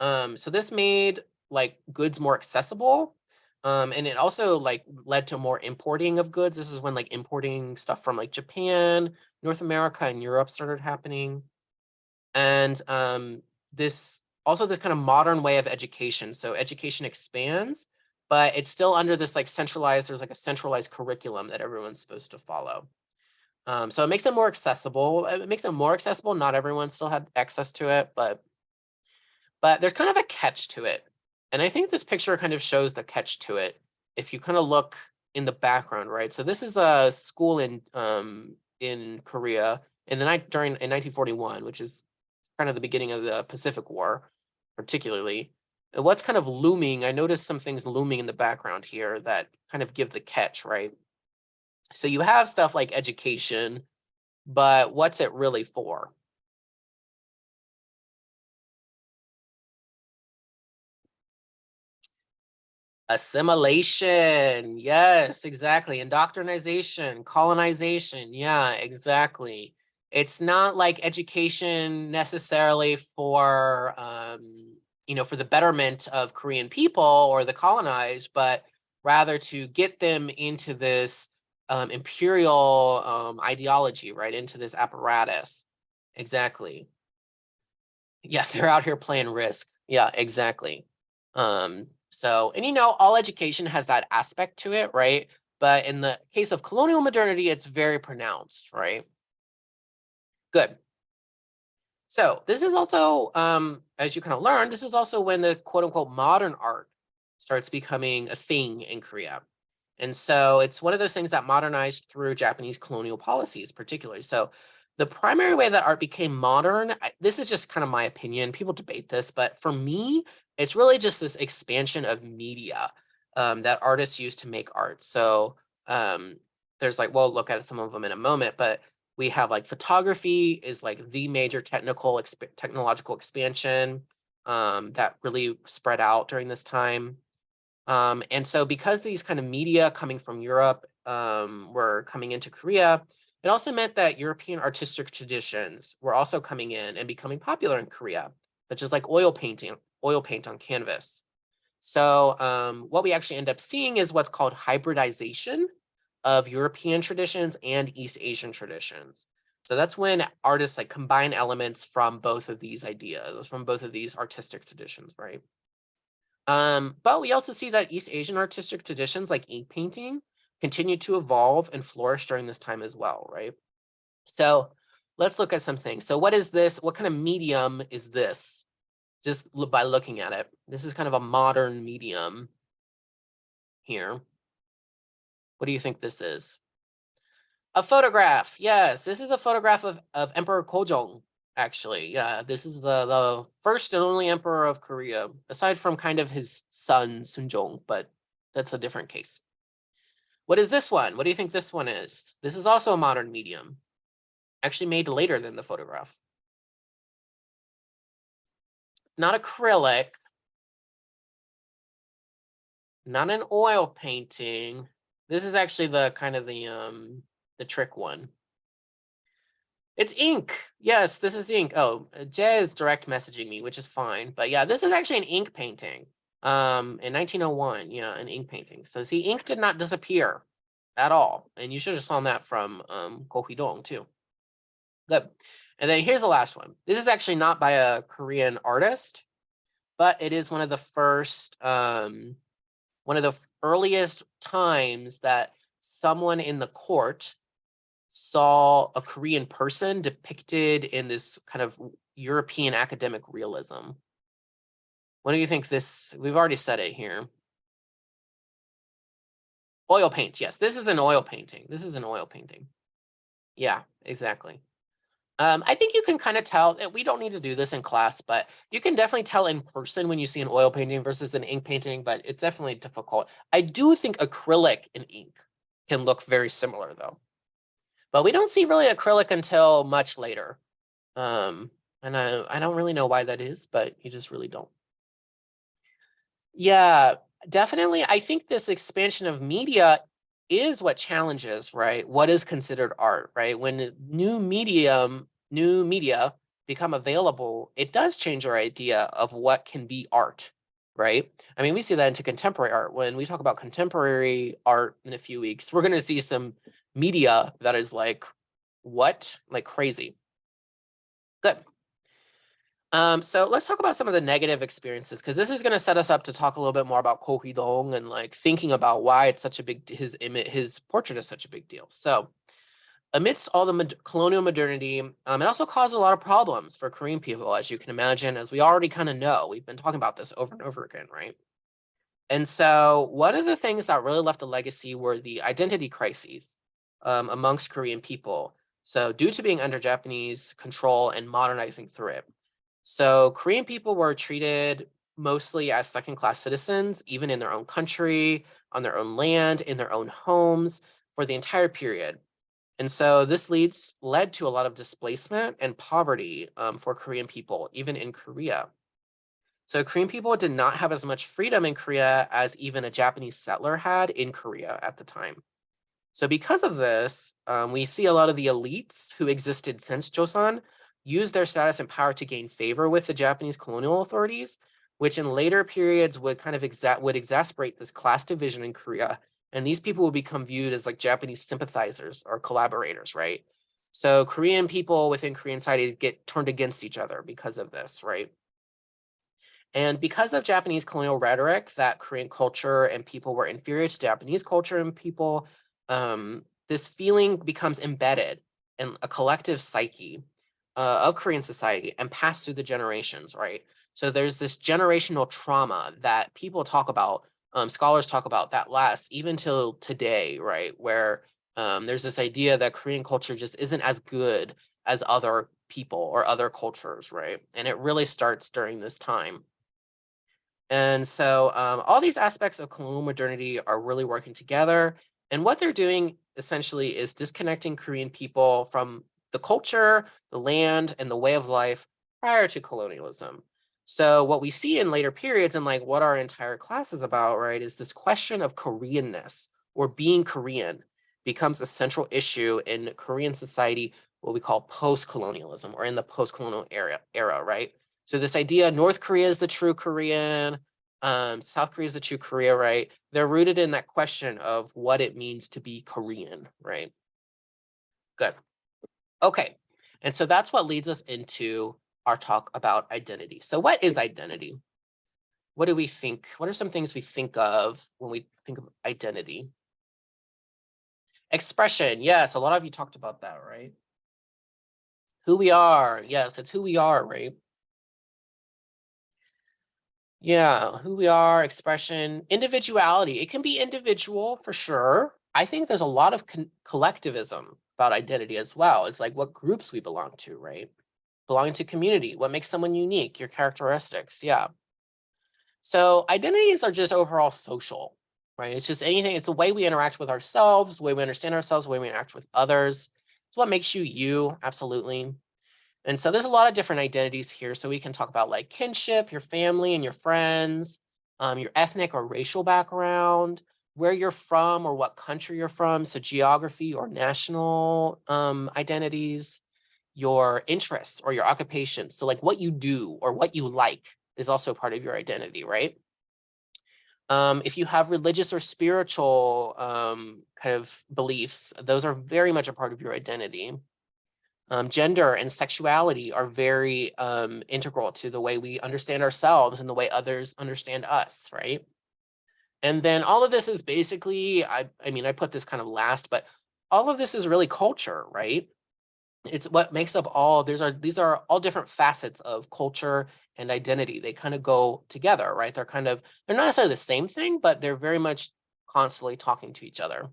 So this made like goods more accessible. And it also like led to more importing of goods. This is when like importing stuff from like Japan North America and Europe started happening. And this kind of modern way of education. So education expands, but it's still under this like centralized, there's like a centralized curriculum that everyone's supposed to follow. So it makes it more accessible. It makes it more accessible. Not everyone still had access to it, but there's kind of a catch to it. And I think this picture kind of shows the catch to it. If you kind of look in the background, right? So this is a school in Korea in 1941, which is kind of the beginning of the Pacific War, particularly. And what's kind of looming, I noticed some things looming in the background here that kind of give the catch, right? So you have stuff like education, but what's it really for? Assimilation. Yes, exactly. Indoctrination, colonization. Yeah, exactly. It's not like education necessarily for, for the betterment of Korean people or the colonized, but rather to get them into this imperial ideology, right? Into this apparatus. Exactly. Yeah, they're out here playing Risk. Yeah, exactly. So, and all education has that aspect to it, right? But in the case of colonial modernity, it's very pronounced, right? Good. So this is also, as you kind of learn, this is also when the quote unquote modern art starts becoming a thing in Korea. And so it's one of those things that modernized through Japanese colonial policies, particularly. So the primary way that art became modern, this is just kind of my opinion. People debate this, but for me, it's really just this expansion of media that artists use to make art. So there's like, we'll look at some of them in a moment, but we have like photography is like the major technological expansion that really spread out during this time. And so because these kind of media coming from Europe were coming into Korea, it also meant that European artistic traditions were also coming in and becoming popular in Korea, such as like oil paint on canvas. So what we actually end up seeing is what's called hybridization of European traditions and East Asian traditions. So that's when artists like combine elements from both of these ideas, from both of these artistic traditions, right? But we also see that East Asian artistic traditions like ink painting continue to evolve and flourish during this time as well, right? So let's look at some things. So what is this? What kind of medium is this? Just by looking at it. This is kind of a modern medium here. What do you think this is? A photograph. Yes, this is a photograph of Emperor Gojong, actually. Yeah, this is the first and only emperor of Korea, aside from kind of his son, Sunjong, but that's a different case. What is this one? What do you think this one is? This is also a modern medium, actually made later than the photograph. Not acrylic, not an oil painting. This is actually the kind of the trick one. It's ink. Yes, this is ink. Oh, Jay is direct messaging me, which is fine. But yeah, this is actually an ink painting. In 1901, yeah, an ink painting. So see, ink did not disappear at all. And you should have saw that from Ko Hee-dong too. Good. And then here's the last one. This is actually not by a Korean artist, but it is one of the first, one of the earliest times that someone in the court saw a Korean person depicted in this kind of European academic realism. What do you think this, we've already said it here. Oil paint, yes, this is an oil painting. This is an oil painting. Yeah, exactly. I think you can kind of tell, we don't need to do this in class, but you can definitely tell in person when you see an oil painting versus an ink painting, but it's definitely difficult. I do think acrylic and ink can look very similar though. But we don't see really acrylic until much later. And I don't really know why that is, but you just really don't. Yeah, definitely. I think this expansion of media is what challenges, right? What is considered art, right? When new media become available, it does change our idea of what can be art, right? I mean, we see that into contemporary art. When we talk about contemporary art in a few weeks, we're going to see some media that is like What? Like crazy. Good. So let's talk about some of the negative experiences, because this is going to set us up to talk a little bit more about Ko Hee-dong and like thinking about why it's such a big, his image, his portrait is such a big deal. So amidst all the colonial modernity, it also caused a lot of problems for Korean people, as you can imagine, as we already kind of know. We've been talking about this over and over again, right? And so one of the things that really left a legacy were the identity crises amongst Korean people. So due to being under Japanese control and modernizing through it. So Korean people were treated mostly as second-class citizens, even in their own country, on their own land, in their own homes for the entire period. And so this led to a lot of displacement and poverty for Korean people, even in Korea. So Korean people did not have as much freedom in Korea as even a Japanese settler had in Korea at the time. So because of this, we see a lot of the elites who existed since Joseon use their status and power to gain favor with the Japanese colonial authorities, which in later periods would kind of exacerbate this class division in Korea. And these people will become viewed as like Japanese sympathizers or collaborators, right? So Korean people within Korean society get turned against each other because of this, right? And because of Japanese colonial rhetoric that Korean culture and people were inferior to Japanese culture and people, this feeling becomes embedded in a collective psyche of Korean society and passed through the generations, right? So there's this generational trauma that people talk about, scholars talk about that lasts even till today, right? Where there's this idea that Korean culture just isn't as good as other people or other cultures, right? And it really starts during this time. And so all these aspects of colonial modernity are really working together. And what they're doing essentially is disconnecting Korean people from the culture, the land, and the way of life prior to colonialism. So what we see in later periods and like what our entire class is about, right, is this question of Koreanness or being Korean becomes a central issue in Korean society, what we call post-colonialism or in the post-colonial era, right? So this idea, North Korea is the true Korean, South Korea is the true Korea, right? They're rooted in that question of what it means to be Korean, right? Good. Okay. And so that's what leads us into our talk about identity. So what is identity? What do we think? What are some things we think of when we think of identity? Expression. Yes, a lot of you talked about that, right? Who we are. Yes, it's who we are, right? Yeah, who we are, expression, individuality. It can be individual for sure. I think there's a lot of collectivism about identity as well. It's like what groups we belong to, right? Belonging to community, what makes someone unique, your characteristics. Yeah. So identities are just overall social, right? It's just anything, it's the way we interact with ourselves, the way we understand ourselves, the way we interact with others. It's what makes you you, absolutely. And so there's a lot of different identities here. So we can talk about like kinship, your family and your friends, your ethnic or racial background, where you're from or what country you're from. So geography or national identities, your interests or your occupations. So like what you do or what you like is also part of your identity, right? If you have religious or spiritual kind of beliefs, those are very much a part of your identity. Gender and sexuality are very integral to the way we understand ourselves and the way others understand us, right? And then all of this is basically, I mean, I put this kind of last, but all of this is really culture, right? It's what makes up all, these are all different facets of culture and identity. They kind of go together, right? They're not necessarily the same thing, but they're very much constantly talking to each other.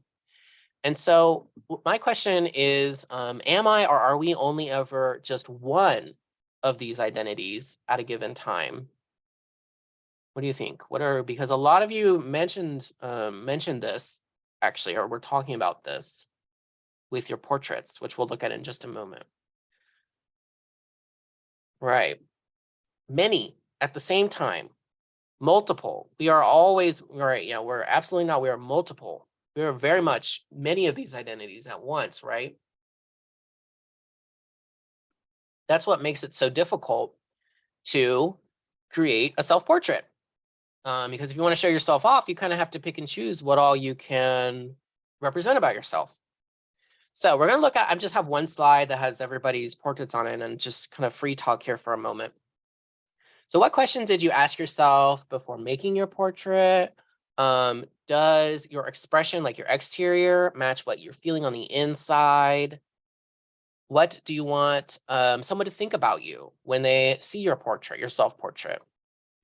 And so my question is, am I or are we only ever just one of these identities at a given time? What do you think? Because a lot of you mentioned this actually, or we're talking about this with your portraits, which we'll look at in just a moment. Right. Many at the same time, multiple. We are always, right, yeah, we're absolutely not, we are multiple. We are very much many of these identities at once, right? That's what makes it so difficult to create a self-portrait. Because if you want to show yourself off, you kind of have to pick and choose what all you can represent about yourself. So we're gonna look at, I just have one slide that has everybody's portraits on it and just kind of free talk here for a moment. So what questions did you ask yourself before making your portrait? Does your expression, like your exterior, match what you're feeling on the inside? What do you want someone to think about you when they see your portrait, your self-portrait?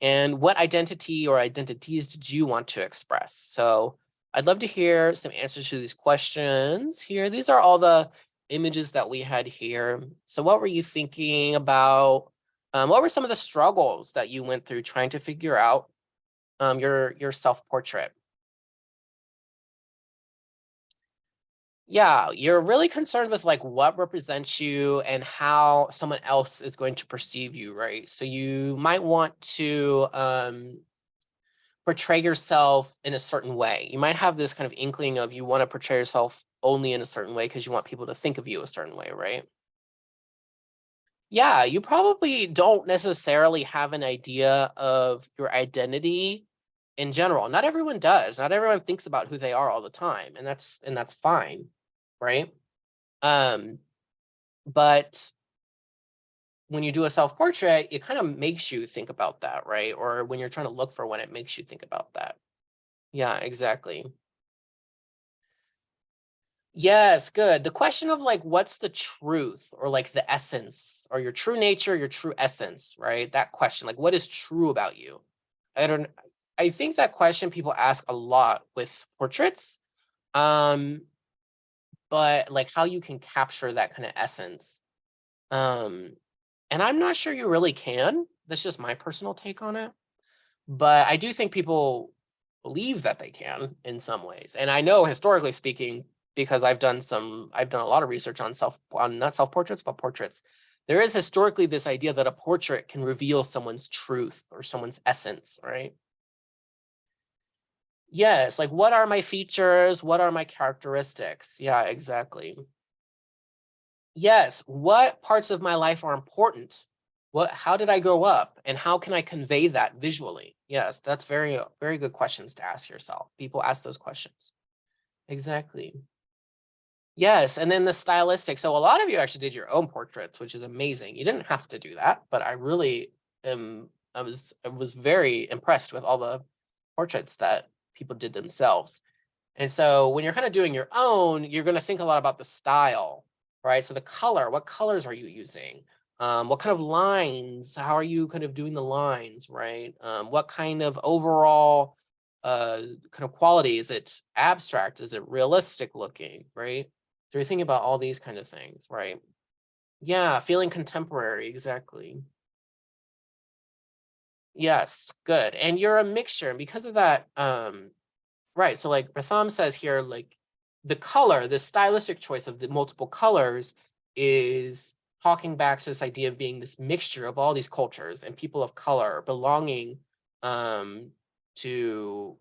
And what identity or identities did you want to express? So I'd love to hear some answers to these questions here. These are all the images that we had here. So what were you thinking about? What were some of the struggles that you went through trying to figure out your self-portrait? Yeah, you're really concerned with like what represents you and how someone else is going to perceive you, right? So you might want to portray yourself in a certain way. You might have this kind of inkling of you want to portray yourself only in a certain way because you want people to think of you a certain way, right? Yeah, you probably don't necessarily have an idea of your identity in general. Not everyone does. Not everyone thinks about who they are all the time, and that's fine, right? Um, but when you do a self-portrait, it kind of makes you think about that, right? Or when you're trying to look for one, it makes you think about that. Yeah, exactly. Yes, good. The question of like, what's the truth or like the essence or your true nature, your true essence, right? That question, like, what is true about you? I don't, I think that question people ask a lot with portraits, um, but like how you can capture that kind of essence. Um, and I'm not sure you really can. That's just my personal take on it. But I do think people believe that they can in some ways. And I know historically speaking, because I've done a lot of research on not self-portraits, but portraits. There is historically this idea that a portrait can reveal someone's truth or someone's essence, right? Yes, like what are my features? What are my characteristics? Yeah, exactly. Yes, what parts of my life are important? How did I grow up? And how can I convey that visually? Yes, that's very good questions to ask yourself. People ask those questions. Exactly. Yes, and then the stylistic. So a lot of you actually did your own portraits, which is amazing. You didn't have to do that, but I really am I was very impressed with all the portraits that people did themselves. And so when you're kind of doing your own, you're going to think a lot about the style, right? So the color, what colors are you using? What kind of lines? How are you kind of doing the lines, right? What kind of overall kind of quality? Is it abstract? Is it realistic looking, right? So you're thinking about all these kind of things, right? Yeah, feeling contemporary, exactly. Yes, good. And you're a mixture. And because of that, right. So like Pratham says here, like the color, the stylistic choice of the multiple colors is talking back to this idea of being this mixture of all these cultures and people of color belonging um, to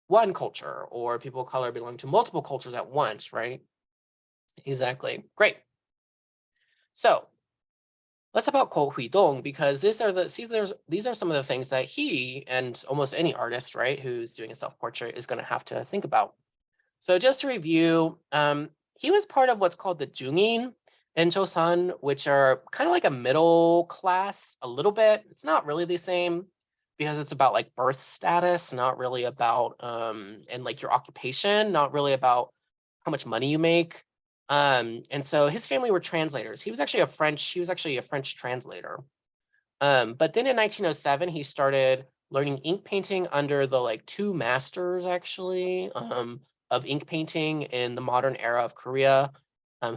one culture or people of color belonging to multiple cultures at once, right? Exactly. Great. So let's talk about Ko Hui-dong because these are some of the things that he and almost any artist, right, who's doing a self-portrait is going to have to think about. So just to review, he was part of what's called the Jungin and Chosun, which are kind of like a middle class a little bit. It's not really the same because it's about like birth status, not really about and like your occupation, not really about how much money you make. And so his family were translators. He was actually a French translator. But then in 1907, he started learning ink painting under the like two masters actually of ink painting in the modern era of Korea,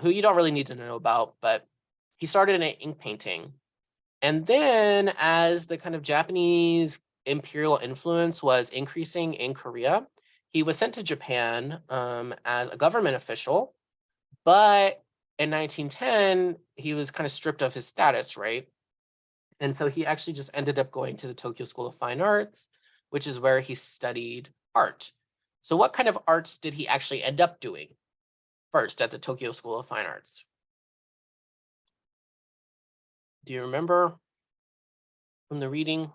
who you don't really need to know about, but he started in ink painting. And then as the kind of Japanese imperial influence was increasing in Korea, he was sent to Japan as a government official, but in 1910, he was kind of stripped of his status, right? And so he actually just ended up going to the Tokyo School of Fine Arts, which is where he studied art. So what kind of arts did he actually end up doing first at the Tokyo School of Fine Arts? Do you remember from the reading?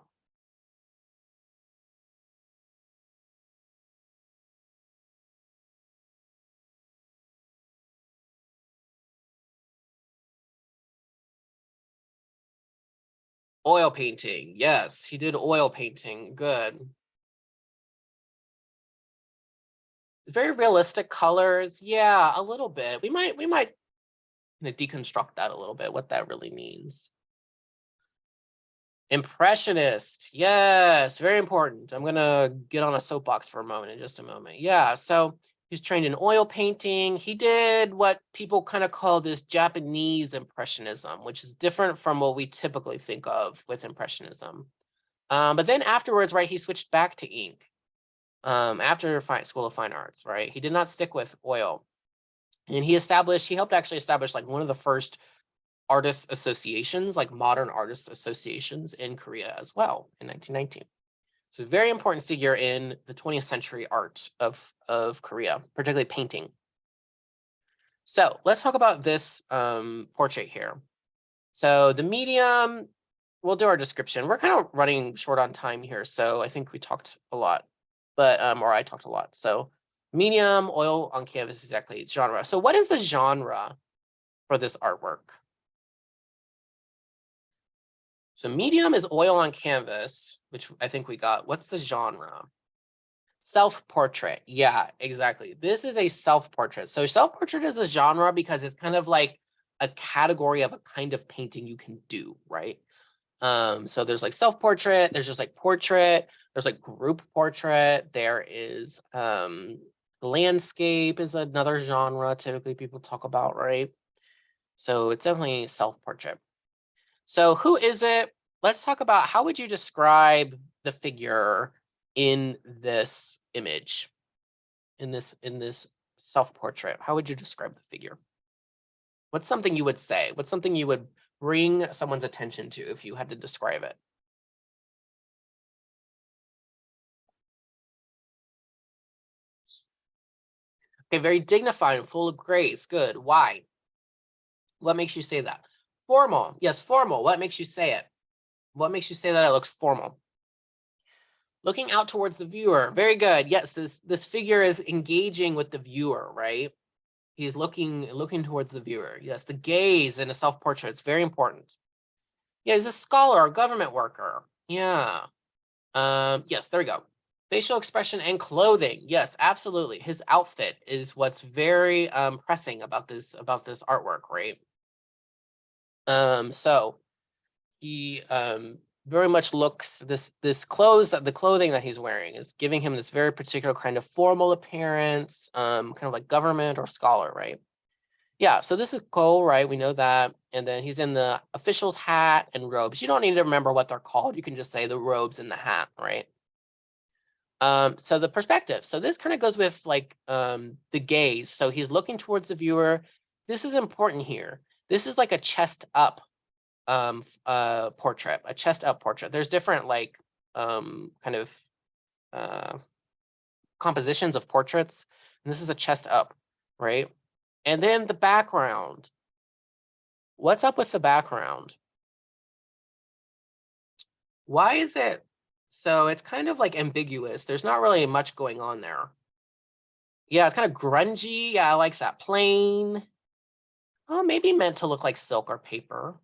Oil painting. Yes, he did oil painting. Good. Very realistic colors. Yeah, a little bit. We might deconstruct that a little bit, what that really means. Impressionist. Yes, very important. I'm going to get on a soapbox for a moment in just a moment. Yeah, so he's trained in oil painting. He did what people kind of call this Japanese Impressionism, which is different from what we typically think of with Impressionism. But then afterwards, right, he switched back to ink after School of Fine Arts, right? He did not stick with oil. And he helped actually establish like one of the first artist associations, like modern artist associations in Korea as well in 1919. So a very important figure in the 20th century art of Korea, particularly painting. So let's talk about this portrait here. So the medium, we'll do our description. We're kind of running short on time here, so I think we talked a lot, but or I talked a lot. So medium, oil on canvas, exactly, genre. So what is the genre for this artwork? So medium is oil on canvas, which I think we got. What's the genre? Self-portrait. Yeah, exactly. This is a self-portrait. So self-portrait is a genre because it's kind of like a category of a kind of painting you can do, right? So there's like self-portrait, there's just like portrait, there's like group portrait, there is landscape is another genre typically people talk about, right? So it's definitely self-portrait. So who is it? Let's talk about how would you describe the figure in this image, in this self-portrait? How would you describe the figure? What's something you would say? What's something you would bring someone's attention to if you had to describe it? Okay, very dignified and full of grace. Good. Why? What makes you say that? Formal. Yes, formal. What makes you say it? What makes you say that it looks formal? Looking out towards the viewer. Very good. Yes, this figure is engaging with the viewer, right? He's looking towards the viewer. Yes, the gaze in a self-portrait is very important. Yeah, he's a scholar, a government worker. Yeah. Yes, there we go. Facial expression and clothing. Yes, absolutely. His outfit is what's very pressing about this artwork, right? So he very much looks the clothing that he's wearing is giving him this very particular kind of formal appearance, kind of like government or scholar, right? Yeah, so this is Cole, right? We know that. And then he's in the official's hat and robes. You don't need to remember what they're called. You can just say the robes and the hat, right? So the perspective. So this kind of goes with like the gaze. So he's looking towards the viewer. This is important here. This is like a chest up portrait, a chest up portrait. There's different like kind of compositions of portraits. And this is a chest up, right? And then the background. What's up with the background? Why is it? So it's kind of like ambiguous. There's not really much going on there. Yeah, it's kind of grungy. Yeah, I like that. Plain. Oh, maybe meant to look like silk or paper.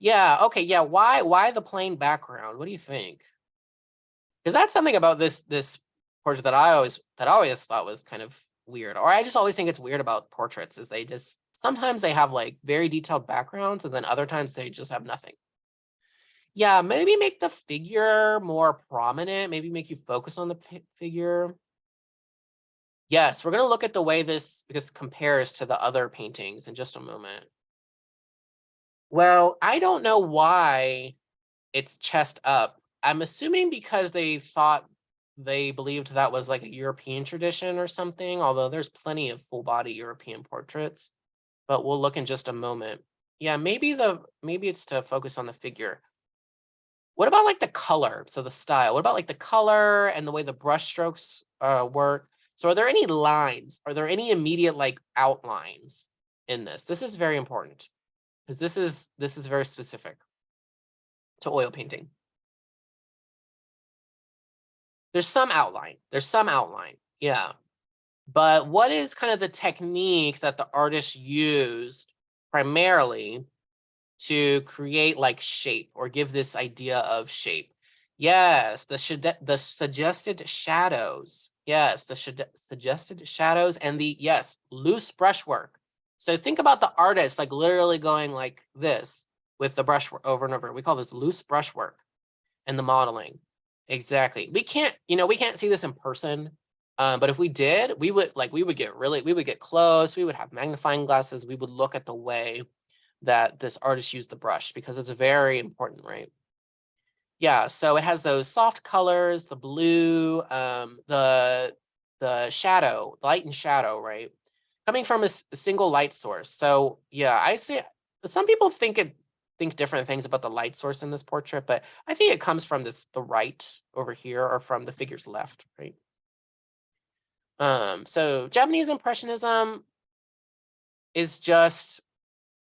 Yeah, okay, yeah. Why the plain background? What do you think? Because that's something about this portrait that I always thought was kind of weird. Or I just always think it's weird about portraits is they just sometimes they have like very detailed backgrounds and then other times they just have nothing. Yeah, maybe make the figure more prominent, maybe make you focus on the figure. Yes, we're going to look at the way this compares to the other paintings in just a moment. Well, I don't know why it's chest up. I'm assuming because they believed that was like a European tradition or something, although there's plenty of full body European portraits, but we'll look in just a moment. Yeah, maybe it's to focus on the figure. What about like the color? So the style. What about like the color and the way the brush strokes work? So are there any lines? Are there any immediate like outlines in this? This is very important because this is very specific to oil painting. There's some outline. There's some outline. Yeah. But what is kind of the technique that the artist used primarily to create like shape or give this idea of shape. Yes, the suggested shadows. Yes, the suggested shadows and the, yes, loose brushwork. So think about the artist like literally going like this with the brush over and over. We call this loose brushwork and the modeling. Exactly. We can't, we can't see this in person. But if we did, we would get close. We would have magnifying glasses. We would look at the way that this artist used the brush because it's very important, right? Yeah, so it has those soft colors, the blue, the shadow, light and shadow, right? Coming from a single light source. So yeah, I see some people think different things about the light source in this portrait, but I think it comes from the right over here or from the figure's left, right? So Japanese Impressionism is just,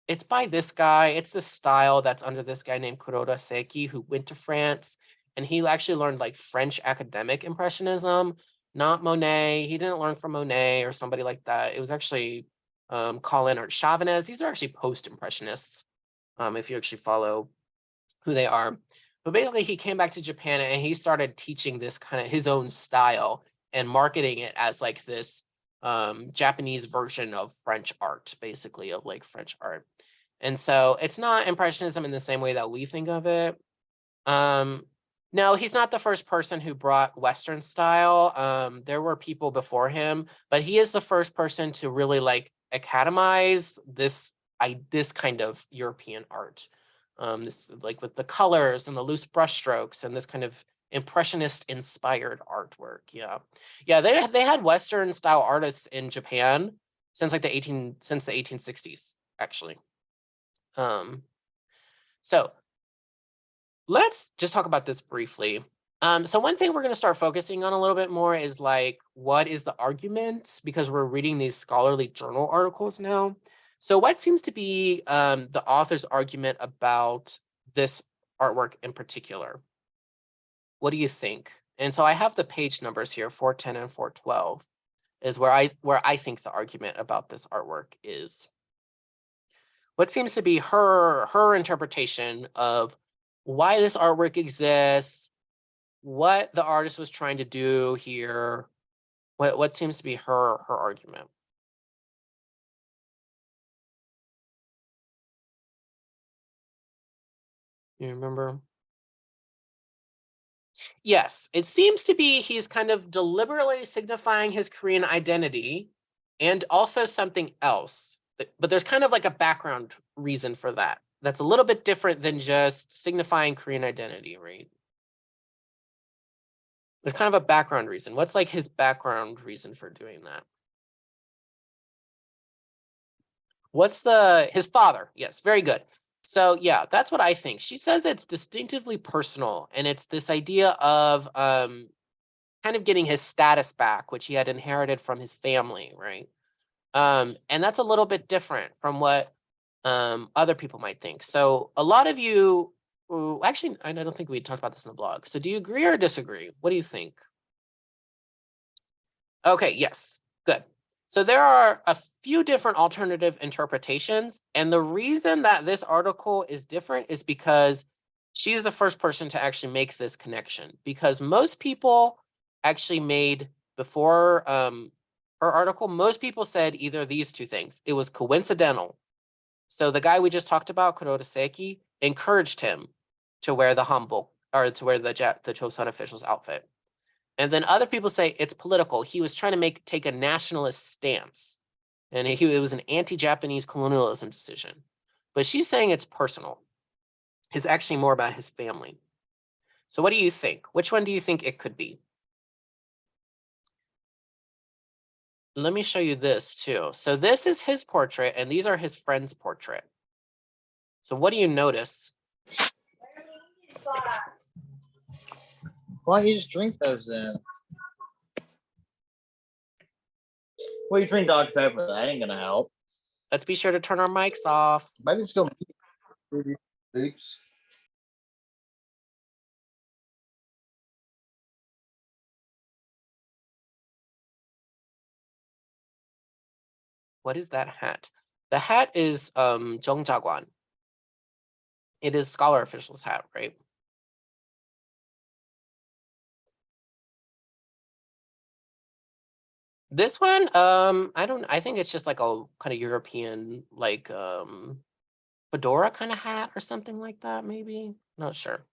it's by this guy. It's the style that's under this guy named Kuroda Seki, who went to France, and he actually learned like French academic Impressionism, not Monet. He didn't learn from Monet or somebody like that. It was actually Colin or Chavannes. These are actually post-Impressionists, if you actually follow who they are. But basically, he came back to Japan and he started teaching this kind of his own style and marketing it as like this Japanese version of French art, basically, of like French art. And so it's not Impressionism in the same way that we think of it. No, he's not the first person who brought Western style. There were people before him, but he is the first person to really like academize this kind of European art. This like with the colors and the loose brushstrokes and this kind of impressionist inspired artwork. Yeah. Yeah, they had Western style artists in Japan since like the 1860s, actually. So let's just talk about this briefly. So one thing we're going to start focusing on a little bit more is like, what is the argument? Because we're reading these scholarly journal articles now. So what seems to be the author's argument about this artwork in particular? What do you think? And so I have the page numbers here, 410 and 412 is where I think the argument about this artwork is. What seems to be her interpretation of why this artwork exists, what the artist was trying to do here, what seems to be her argument. You remember? Yes, it seems to be he's kind of deliberately signifying his Korean identity and also something else. But there's kind of like a background reason for that. That's a little bit different than just signifying Korean identity, right? There's kind of a background reason. What's like his background reason for doing that? What's his father? Yes, very good. So yeah, that's what I think. She says it's distinctively personal, and it's this idea of kind of getting his status back, which he had inherited from his family, right? And that's a little bit different from what other people might think. So a lot of you, actually, I don't think we talked about this in the blog. So do you agree or disagree? What do you think? Okay, yes, good. So there are a few different alternative interpretations, and the reason that this article is different is because she's the first person to actually make this connection, because most people actually made before her article, most people said either these two things. It was coincidental. So the guy we just talked about, Kuroda Seki, encouraged him to wear the hanbok, or to wear the Chosun official's outfit. And then other people say it's political. He was trying to take a nationalist stance, and it was an anti-Japanese colonialism decision. But she's saying it's personal. It's actually more about his family. So what do you think? Which one do you think it could be? Let me show you this too. So this is his portrait, and these are his friend's portrait. So what do you notice? Why don't you just drink those then? Well, you drink Dr. Pepper. That ain't gonna help. Let's be sure to turn our mics off. Maybe it's gonna. Oops. What is that hat? The hat is Zhongjagwan. It is scholar official's hat, right? This one, I think it's just like a kind of European, like fedora kind of hat or something like that, maybe. Not sure.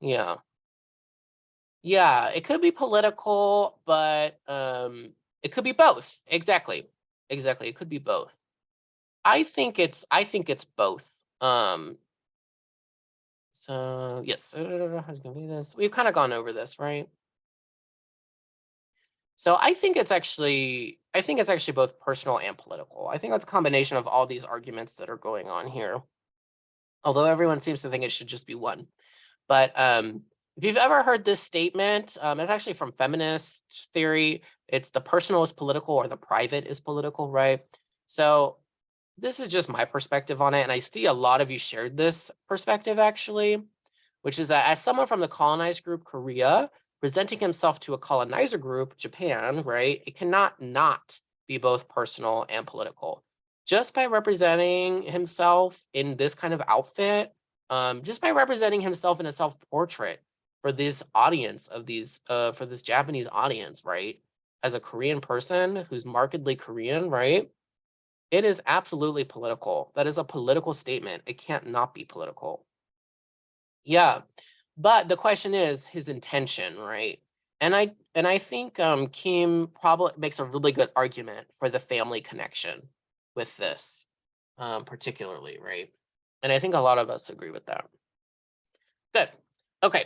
Yeah. Yeah, it could be political, but it could be both. Exactly. Exactly. It could be both. I think it's both. So yes, how's it gonna be this? We've kind of gone over this, right? So I think it's actually both personal and political. I think that's a combination of all these arguments that are going on here. Although everyone seems to think it should just be one. But if you've ever heard this statement, it's actually from feminist theory. It's the personal is political or the private is political, right? So this is just my perspective on it. And I see a lot of you shared this perspective actually, which is that as someone from the colonized group, Korea, presenting himself to a colonizer group, Japan, right? It cannot not be both personal and political. Just by representing himself in this kind of outfit, just by representing himself in a self-portrait for this audience of these, for this Japanese audience, right? As a Korean person who's markedly Korean, right? It is absolutely political. That is a political statement. It can't not be political. Yeah. But the question is his intention, right? And I think Kim probably makes a really good argument for the family connection with this, particularly, right? And I think a lot of us agree with that. Good. Okay.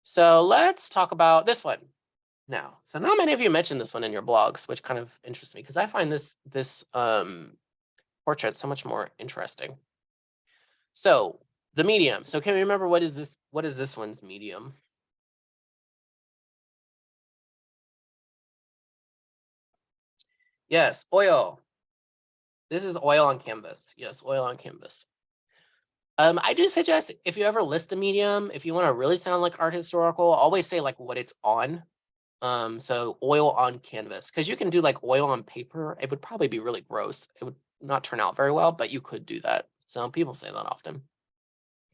So let's talk about this one now. So not many of you mentioned this one in your blogs, which kind of interests me because I find this portrait so much more interesting. So the medium. So can we remember what is this? What is this one's medium? Yes, oil. This is oil on canvas. Yes, oil on canvas. I do suggest if you ever list the medium, if you want to really sound like art historical, always say like what it's on. So oil on canvas, because you can do like oil on paper. It would probably be really gross. It would not turn out very well, but you could do that. So people say that often.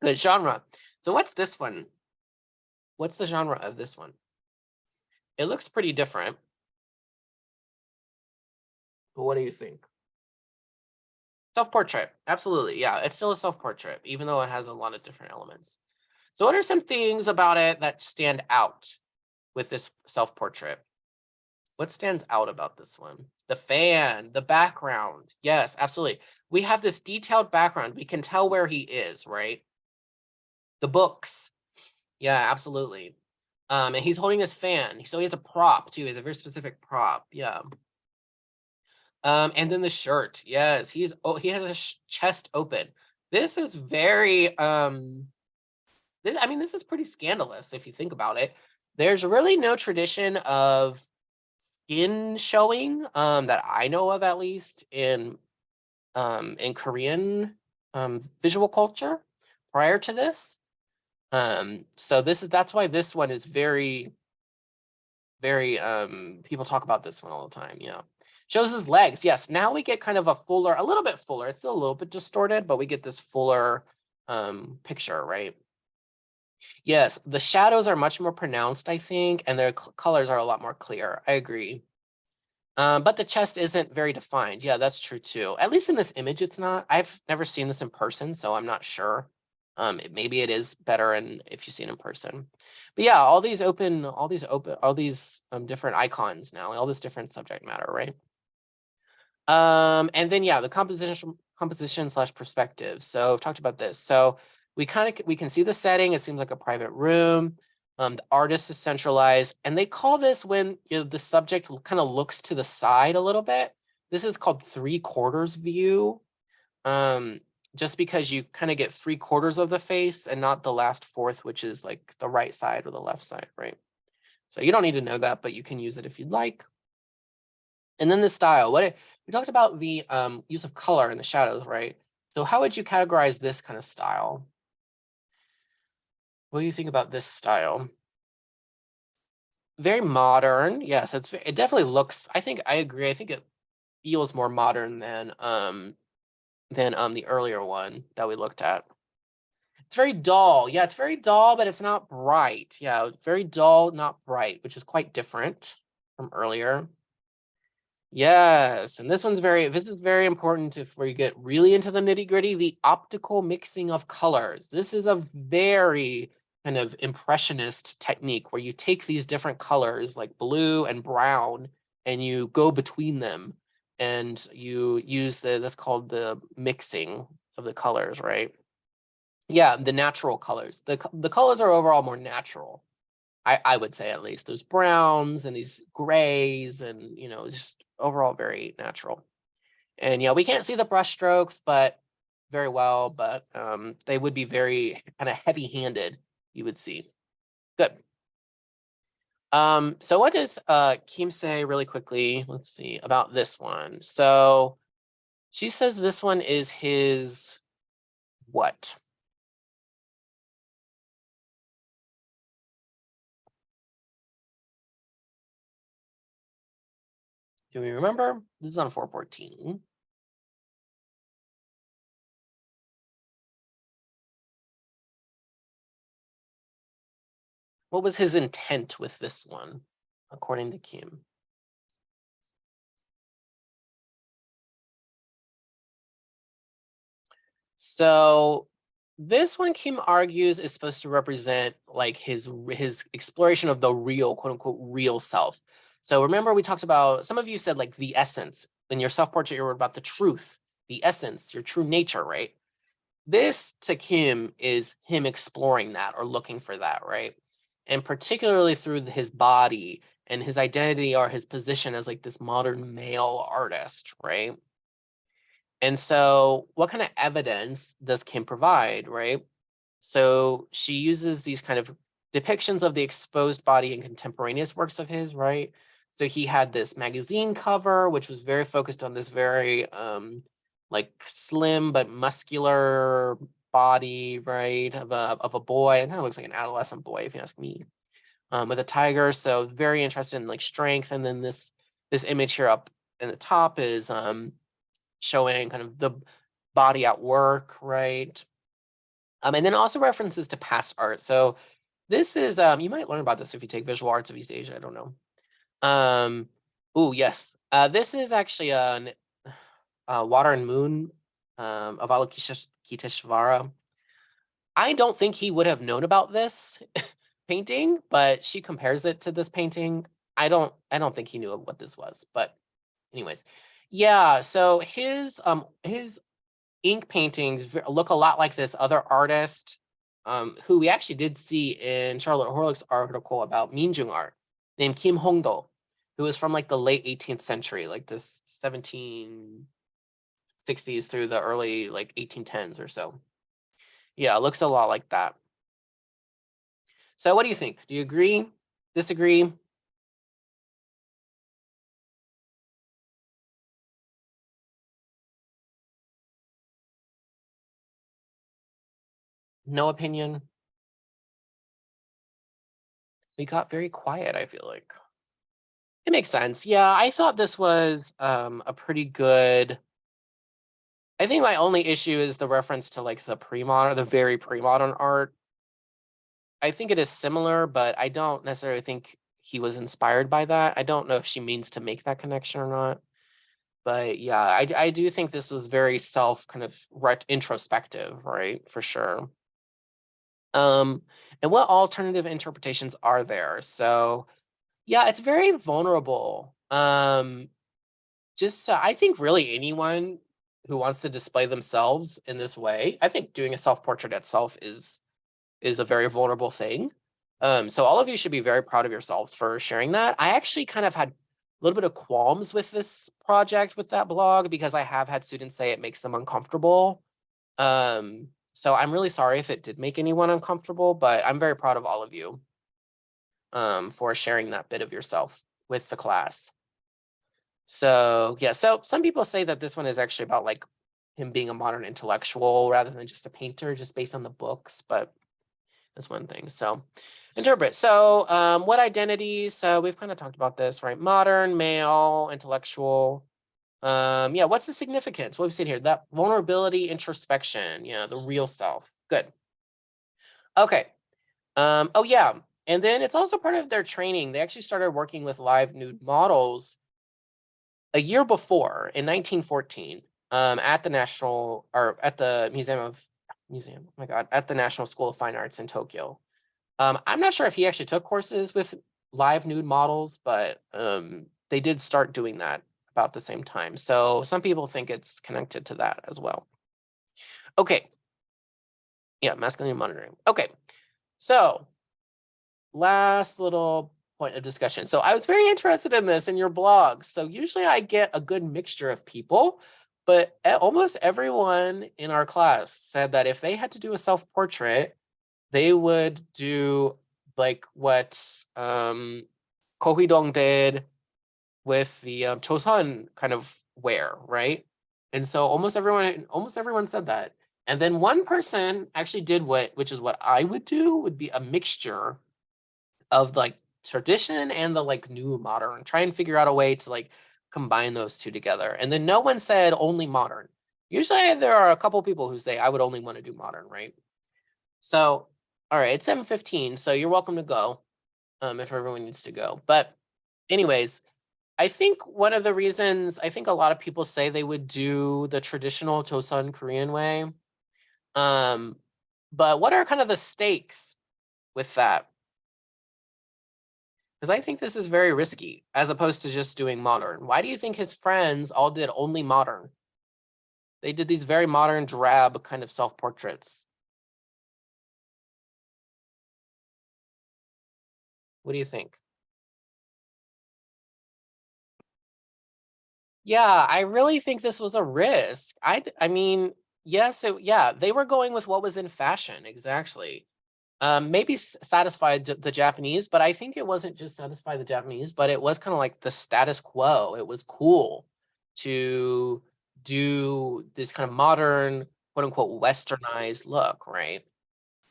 Good genre. So what's this one? What's the genre of this one? It looks pretty different. But what do you think? Self-portrait. Absolutely. Yeah, it's still a self-portrait, even though it has a lot of different elements. So what are some things about it that stand out with this self-portrait? What stands out about this one? The fan, the background. Yes, absolutely. We have this detailed background. We can tell where he is, right? The books. Yeah, absolutely. And he's holding this fan. So he has a prop too. He has a very specific prop. Yeah. And then the shirt. Yes, he has a chest open. This is very this is pretty scandalous if you think about it. There's really no tradition of skin showing that I know of, at least in Korean visual culture prior to this. So that's why this one is very people talk about this one all the time. Yeah. Shows his legs. Yes. Now we get kind of a little bit fuller. It's still a little bit distorted, but we get this fuller picture, right? Yes, the shadows are much more pronounced, I think, and their colors are a lot more clear. I agree. But the chest isn't very defined. Yeah, that's true too. At least in this image, it's not. I've never seen this in person, so I'm not sure. Maybe it is better and if you see it in person. But yeah, all these different icons now, all this different subject matter, right? And then yeah, the composition slash perspective. So I've talked about this. So we can see the setting. It seems like a private room. The artist is centralized, and they call this when the subject kind of looks to the side a little bit. This is called 3/4 view. Just because you kind of get 3/4 of the face and not the last fourth, which is like the right side or the left side, right? So you don't need to know that, but you can use it if you'd like. And then the style. We talked about the use of color in the shadows, right? So how would you categorize this kind of style? What do you think about this style? Very modern. Yes, it definitely looks, I think I agree. I think it feels more modern than than the earlier one that we looked at. It's very dull. Yeah, it's very dull, but it's not bright. Yeah, very dull, not bright, which is quite different from earlier. Yes, and this is very important if where you get really into the nitty-gritty, the optical mixing of colors. This is a very kind of impressionist technique where you take these different colors like blue and brown and you go between them and you use that's called the mixing of the colors, right? Yeah, the natural colors. The colors are overall more natural. I would say, at least. There's browns and these grays and, it's just overall very natural. And yeah, we can't see the brush strokes, but very well, but they would be very kind of heavy-handed, you would see. Good. So what does Kim say really quickly? Let's see about this one. So she says this one is his what? Do we remember? This is on 414. What was his intent with this one, according to Kim? So this one, Kim argues, is supposed to represent like his exploration of the real, quote unquote, real self. So remember, we talked about, some of you said like the essence. In your self-portrait, you were about the truth, the essence, your true nature, right? This to Kim is him exploring that or looking for that, right? And particularly through his body and his identity or his position as like this modern male artist, right? And so what kind of evidence does Kim provide, right? So she uses these kind of depictions of the exposed body in contemporaneous works of his, right? So he had this magazine cover, which was very focused on this very like slim but muscular body, right? Of a boy. It kind of looks like an adolescent boy, if you ask me. With a tiger. So very interested in like strength. And then this image here up in the top is showing kind of the body at work, right? And then also references to past art. So this is, you might learn about this if you take visual arts of East Asia, I don't know. Oh, yes. This is actually an Water and Moon of Avalokiteshvara. I don't think he would have known about this painting, but she compares it to this painting. I don't think he knew what this was, but anyways. Yeah, so his ink paintings look a lot like this other artist who we actually did see in Charlotte Horlick's article about Minjung art, named Kim Hongdo, who was from like the late 18th century, like this 1760s through the early like 1810s or so. Yeah, it looks a lot like that. So what do you think? Do you agree? Disagree? No opinion? We got very quiet, I feel like. It makes sense. Yeah, I thought this was a pretty good. I think my only issue is the reference to like the very pre-modern art. I think it is similar, but I don't necessarily think he was inspired by that. I don't know if she means to make that connection or not. But yeah, I do think this was very self kind of introspective, right? For sure. And what alternative interpretations are there? So yeah, it's very vulnerable. I think really anyone who wants to display themselves in this way, I think doing a self-portrait itself is a very vulnerable thing. So all of you should be very proud of yourselves for sharing that. I actually kind of had a little bit of qualms with this project, with that blog, because I have had students say it makes them uncomfortable. So I'm really sorry if it did make anyone uncomfortable, but I'm very proud of all of you for sharing that bit of yourself with the class. So yeah, so some people say that this one is actually about like him being a modern intellectual rather than just a painter, just based on the books, but that's one thing. So interpret. So what identities? So we've kind of talked about this, right? Modern, male, intellectual. Yeah, what's the significance? What we've seen here, that vulnerability, introspection, the real self. Good. Okay. Oh yeah. And then it's also part of their training. They actually started working with live nude models a year before in 1914 at the oh my God, at the National School of Fine Arts in Tokyo. I'm not sure if he actually took courses with live nude models, but they did start doing that about the same time. So some people think it's connected to that as well. Okay. Yeah, masculinity monitoring. Okay. So last little point of discussion. So I was very interested in this in your blog. So usually I get a good mixture of people, but almost everyone in our class said that if they had to do a self-portrait, they would do like what Ko Hui-dong did with the Chosun kind of wear, right? And so almost everyone said that. And then one person actually did which is what I would do, would be a mixture of like tradition and the like new modern, try and figure out a way to like combine those two together. And then no one said only modern. Usually there are a couple people who say I would only want to do modern, right? So, all right, it's 7:15, so you're welcome to go if everyone needs to go. But anyways, I think one of the reasons I think a lot of people say they would do the traditional Chosun Korean way. But what are kind of the stakes with that? Because I think this is very risky as opposed to just doing modern. Why do you think his friends all did only modern? They did these very modern, drab kind of self-portraits. What do you think? Yeah, I really think this was a risk. I mean, yes, yeah, they were going with what was in fashion, exactly. Maybe satisfied the Japanese, but I think it wasn't just satisfy the Japanese, but it was kind of like the status quo. It was cool to do this kind of modern, quote unquote, westernized look, right?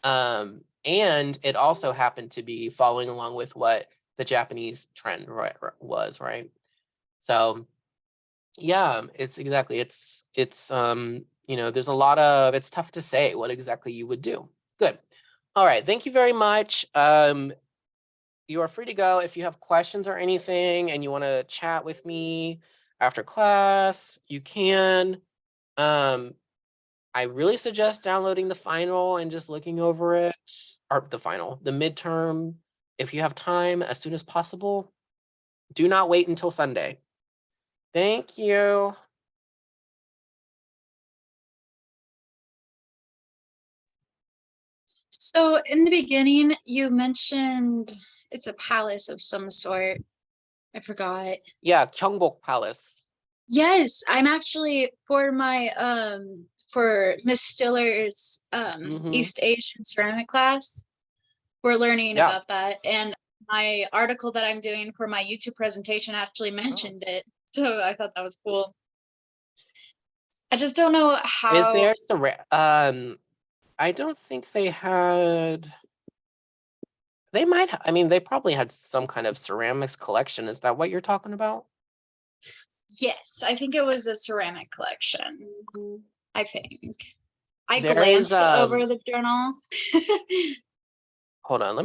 And it also happened to be following along with what the Japanese trend was, right? So yeah, it's exactly. There's a lot of, it's tough to say what exactly you would do. Good. All right, thank you very much. You are free to go if you have questions or anything and you want to chat with me after class, you can. I really suggest downloading the final and just looking over it, or the midterm, if you have time as soon as possible. Do not wait until Sunday. Thank you. So in the beginning, you mentioned it's a palace of some sort. I forgot. Yeah, Gyeongbok Palace. Yes, I'm actually for my for Miss Stiller's East Asian ceramic class. We're learning Yeah. about that, and my article that I'm doing for my YouTube presentation actually mentioned it. So I thought that was cool. I just don't know Is how. there I don't think they had. They might. I mean, they probably had some kind of ceramics collection. Is that what you're talking about? Yes, I think it was a ceramic collection. I think. I There is glanced over the journal. hold on, let me